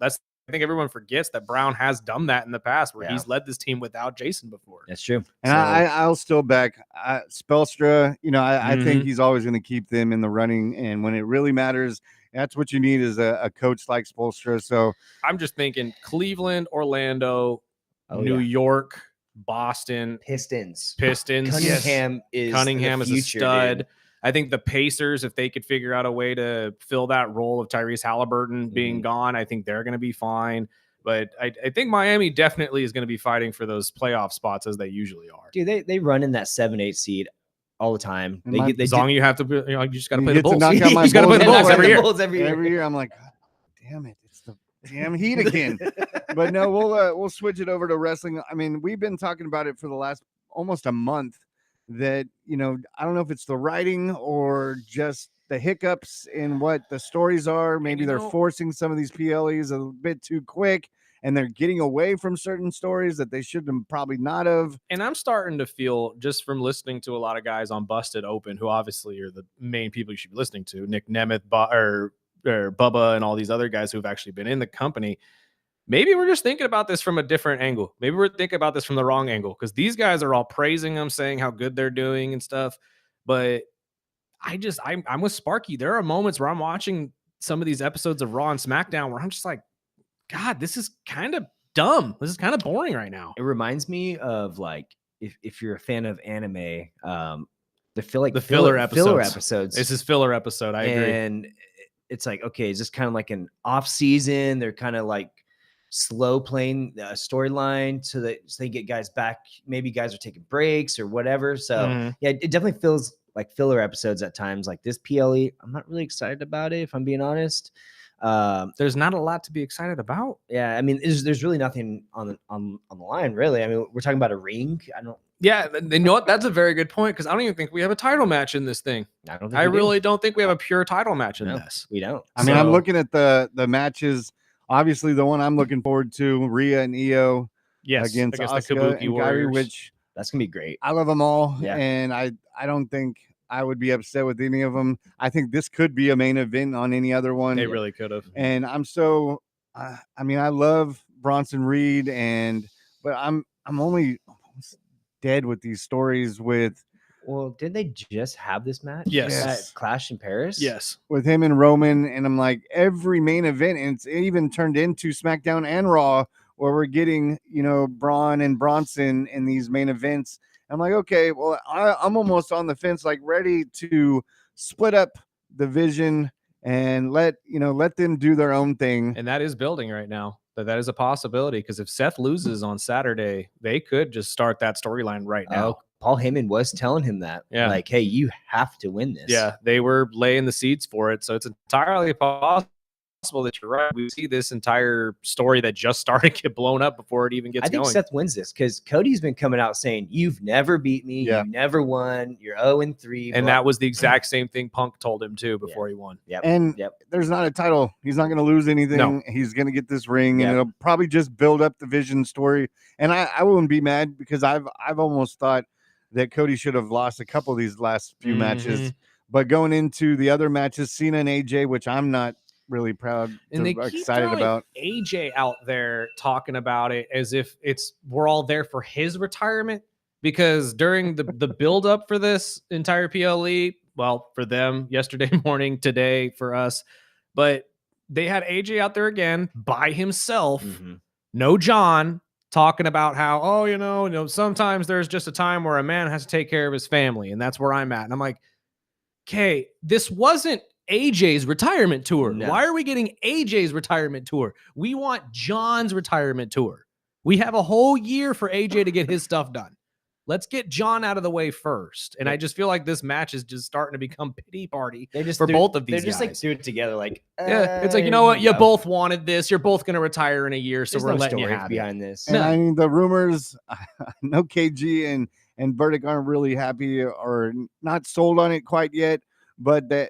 I think everyone forgets that Brown has done that in the past where he's led this team without Jason before. That's true. And I'll still back Spelstra. I think he's always going to keep them in the running. And when it really matters, that's what you need is a coach like Spolstra. So I'm just thinking Cleveland, Orlando, New York, Boston, Pistons. Cunningham is a stud. Dude. I think the Pacers, if they could figure out a way to fill that role of Tyrese Halliburton being gone, I think they're going to be fine. But I think Miami definitely is going to be fighting for those playoff spots as they usually are. Dude, they run in that 7-8 seed all the time. As long as you have to, you just got to play the Bulls. Knock out my you got to play the Bulls every year. Every year, I'm like, damn it, it's the damn Heat again. But no, we'll switch it over to wrestling. We've been talking about it for the last almost a month. That I don't know if it's the writing or just the hiccups in what the stories are. Maybe they're forcing some of these PLEs a bit too quick, and they're getting away from certain stories that they should have probably not have. And I'm starting to feel, just from listening to a lot of guys on Busted Open, who obviously are the main people you should be listening to, Nick Nemeth, or Bubba, and all these other guys who've actually been in the company. Maybe we're just thinking about this from a different angle. Maybe we're thinking about this from the wrong angle, because these guys are all praising them, saying how good they're doing and stuff. But I'm with Sparky. There are moments where I'm watching some of these episodes of Raw and SmackDown where I'm just like, God, this is kind of dumb. This is kind of boring right now. It reminds me of, like, if you're a fan of anime, the filler episodes. This is filler episode. I agree. And it's like, okay, is this kind of like an off season? They're kind of like slow playing a storyline so they get guys back. Maybe guys are taking breaks or whatever. So yeah, it definitely feels like filler episodes at times. Like this PLE, I'm not really excited about it, if I'm being honest. There's not a lot to be excited about. Yeah, there's really nothing on the line, really. We're talking about a ring. Yeah, you know what? That's a very good point, because I don't even think we have a title match in this thing. I really don't think we have a pure title match in this. We don't. I'm looking at the matches. Obviously, the one I'm looking forward to, Rhea and Io against Asuka the Kabuki and Warriors. Kairi, which that's gonna be great. I love them all, and I don't think I would be upset with any of them. I think this could be a main event on any other one. They really could have. And I'm so, I love Bronson Reed, but I'm only dead with these stories with. Well, did they just have this match? Yes. At Clash in Paris? Yes. With him and Roman, and I'm like, every main event, and it's even turned into SmackDown and Raw, where we're getting, Braun and Bronson in these main events. I'm like, okay, well, I'm almost on the fence, like ready to split up the vision and let them do their own thing. And that is building right now. That is a possibility, because if Seth loses on Saturday, they could just start that storyline right now. Paul Heyman was telling him that. Yeah. Like, hey, you have to win this. Yeah, they were laying the seeds for it. So it's entirely possible that you're right. We see this entire story that just started get blown up before it even gets going. I think Seth wins this, because Cody's been coming out saying, you've never beat me. You never won. You're 0-3. And that was the exact same thing Punk told him too before he won. There's not a title. He's not going to lose anything. No. He's going to get this ring, and it'll probably just build up the vision story. And I wouldn't be mad, because I've almost thought that Cody should have lost a couple of these last few matches. But going into the other matches, Cena and AJ, which I'm not really proud and they excited about. AJ out there talking about it as if we're all there for his retirement, because during the build up for this entire PLE, well, for them yesterday morning, today for us, but they had AJ out there again by himself, no John, talking about how, sometimes there's just a time where a man has to take care of his family, and that's where I'm at. And I'm like, okay, this wasn't AJ's retirement tour. No. Why are we getting AJ's retirement tour? We want John's retirement tour. We have a whole year for AJ to get his stuff done. Let's get John out of the way first. And I just feel like this match is just starting to become pity party for both of these They're just guys. like do it together. Like, Yeah, it's like, you know what? You both wanted this. You're both going to retire in a year, so There's we're no letting you story have it. behind this. And I mean, the rumors, no KG and Burdick aren't really happy or not sold on it quite yet. But the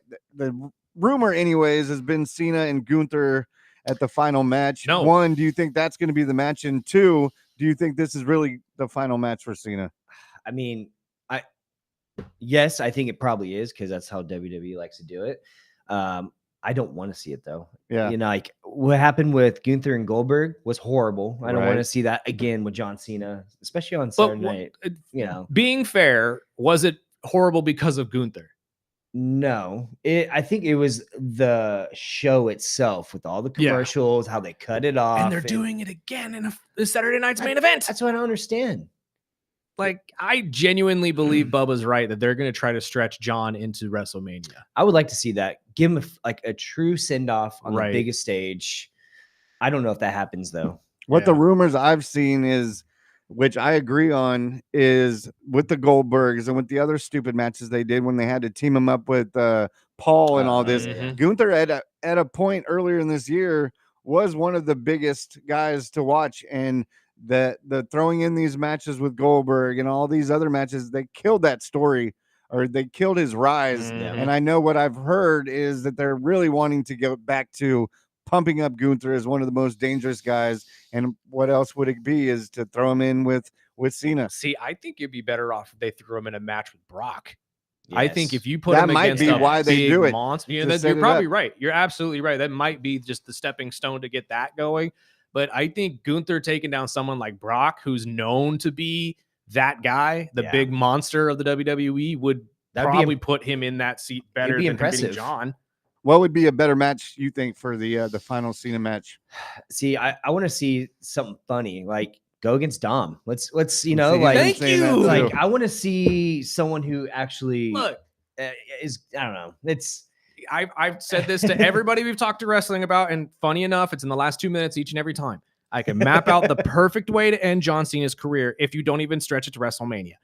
rumor, anyways, has been Cena and Gunther at the final match. No. One, do you think that's going to be the match? And two, do you think this is really the final match for Cena? I mean, yes, I think it probably is because that's how WWE likes to do it. I don't want to see it though. Yeah. You know, like what happened with Gunther and Goldberg was horrible. I don't want Right. to see that again with John Cena, especially on Saturday night. You know, Being fair, was it horrible because of Gunther? no, I think it was the show itself with all the Yeah. commercials, how they cut it off, And they're doing it again in a Saturday night's main event. That's what I don't understand. Like, I genuinely believe Bubba's right that they're going to try to stretch John into WrestleMania. I would like to see that. Give him a true send off on Right. the biggest stage. I don't know if that happens though. What the Yeah. rumors I've seen is, which I agree on, is with the Goldbergs and with the other stupid matches they did when they had to team him up with Paul and all this. Mhm. Gunther at a point earlier in this year was one of the biggest guys to watch, and the throwing in these matches with Goldberg and all these other matches, they killed that story, or they killed his rise. Mhm. And I know what I've heard is that they're really wanting to go back to pumping up Gunther as one of the most dangerous guys. And what else would it be is to throw him in with Cena. See, I think you'd be better off if they threw him in a match with Brock. I think if you put That him might against be a why they big do it, monster, to that, set you're it probably up. right. You're absolutely right. That might be just the stepping stone to get that going. But I think Gunther taking down someone like Brock, who's known to be that guy, the Yeah. big monster of the WWE, would That'd be probably put him in that seat better be than him beating impressive. John. What would be a better match, you think, for the final Cena match? See, I want to see something funny, like go against Dom. Let's See, you know, he's like been saying that too. like I want to see someone who actually Look, is, I don't know. It's I've said this to everybody we've talked to wrestling about, and funny enough, it's in the last 2 minutes each and every time. I can map out the perfect way to end John Cena's career if you don't even stretch it to WrestleMania.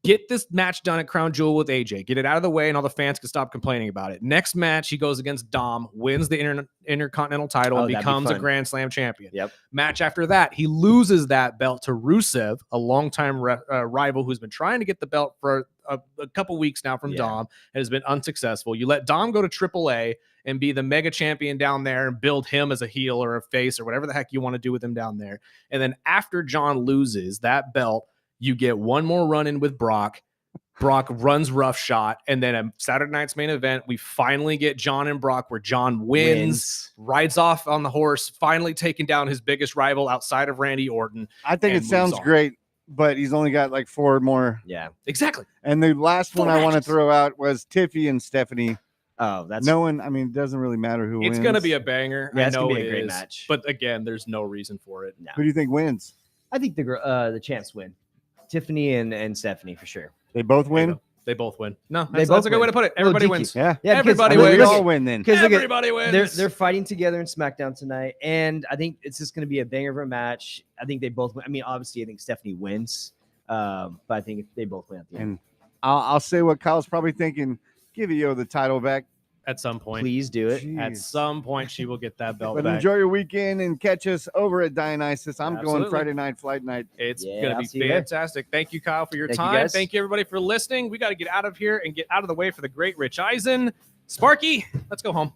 Get this match done at Crown Jewel with AJ. Get it out of the way, and all the fans can stop complaining about it. Next match, he goes against Dom, wins the Intercontinental title, and that'd be becomes a fun. Grand Slam champion. Yep. Match after that, he loses that belt to Rusev, a longtime rival who's been trying to get the belt for a couple weeks now from Yeah. Dom and has been unsuccessful. You let Dom go to AAA and be the mega champion down there and build him as a heel or a face or whatever the heck you want to do with him down there. And then after John loses that belt, you get one more run in with Brock. Brock runs roughshod, and then a Saturday night's main event, we finally get John and Brock where John wins, rides off on the horse, finally taking down his biggest rival outside of Randy Orton. I think And it moves sounds on. great, but he's only got like 4 more. Yeah. Exactly. And the last 4 one I want to matches. throw out was Tiffy and Stephanie. Oh, that's No one, I mean, it doesn't really matter who wins. It's going to be a banger. Yeah, I it's gonna know be a it great is, match. But again, there's no reason for it. Who do you think wins? I think the champs win. Tiffany and Stephanie for sure. They both win? They both win. No, They that's both a good way win. to put it. Little Everybody DQ. wins. Yeah. Yeah, Everybody I mean, we wins. all win then. Because Everybody wins. they're fighting together in SmackDown tonight, and I think it's just going to be a banger of a match. I think they both win. I mean, obviously, I think Stephanie wins, but I think they both win at the end. And I'll say what Kyle's probably thinking. Give Io the title back. At some point. Please do it. Jeez. At some point, she will get that belt But back. enjoy your weekend and catch us over at Dionysus. I'm going Absolutely. Friday night, flight night. It's Yeah, going I'll to see be you there. fantastic. Thank you, Kyle, for your Thank you, time. guys. Thank you, everybody, for listening. We got to get out of here and get out of the way for the great Rich Eisen. Sparky, let's go home.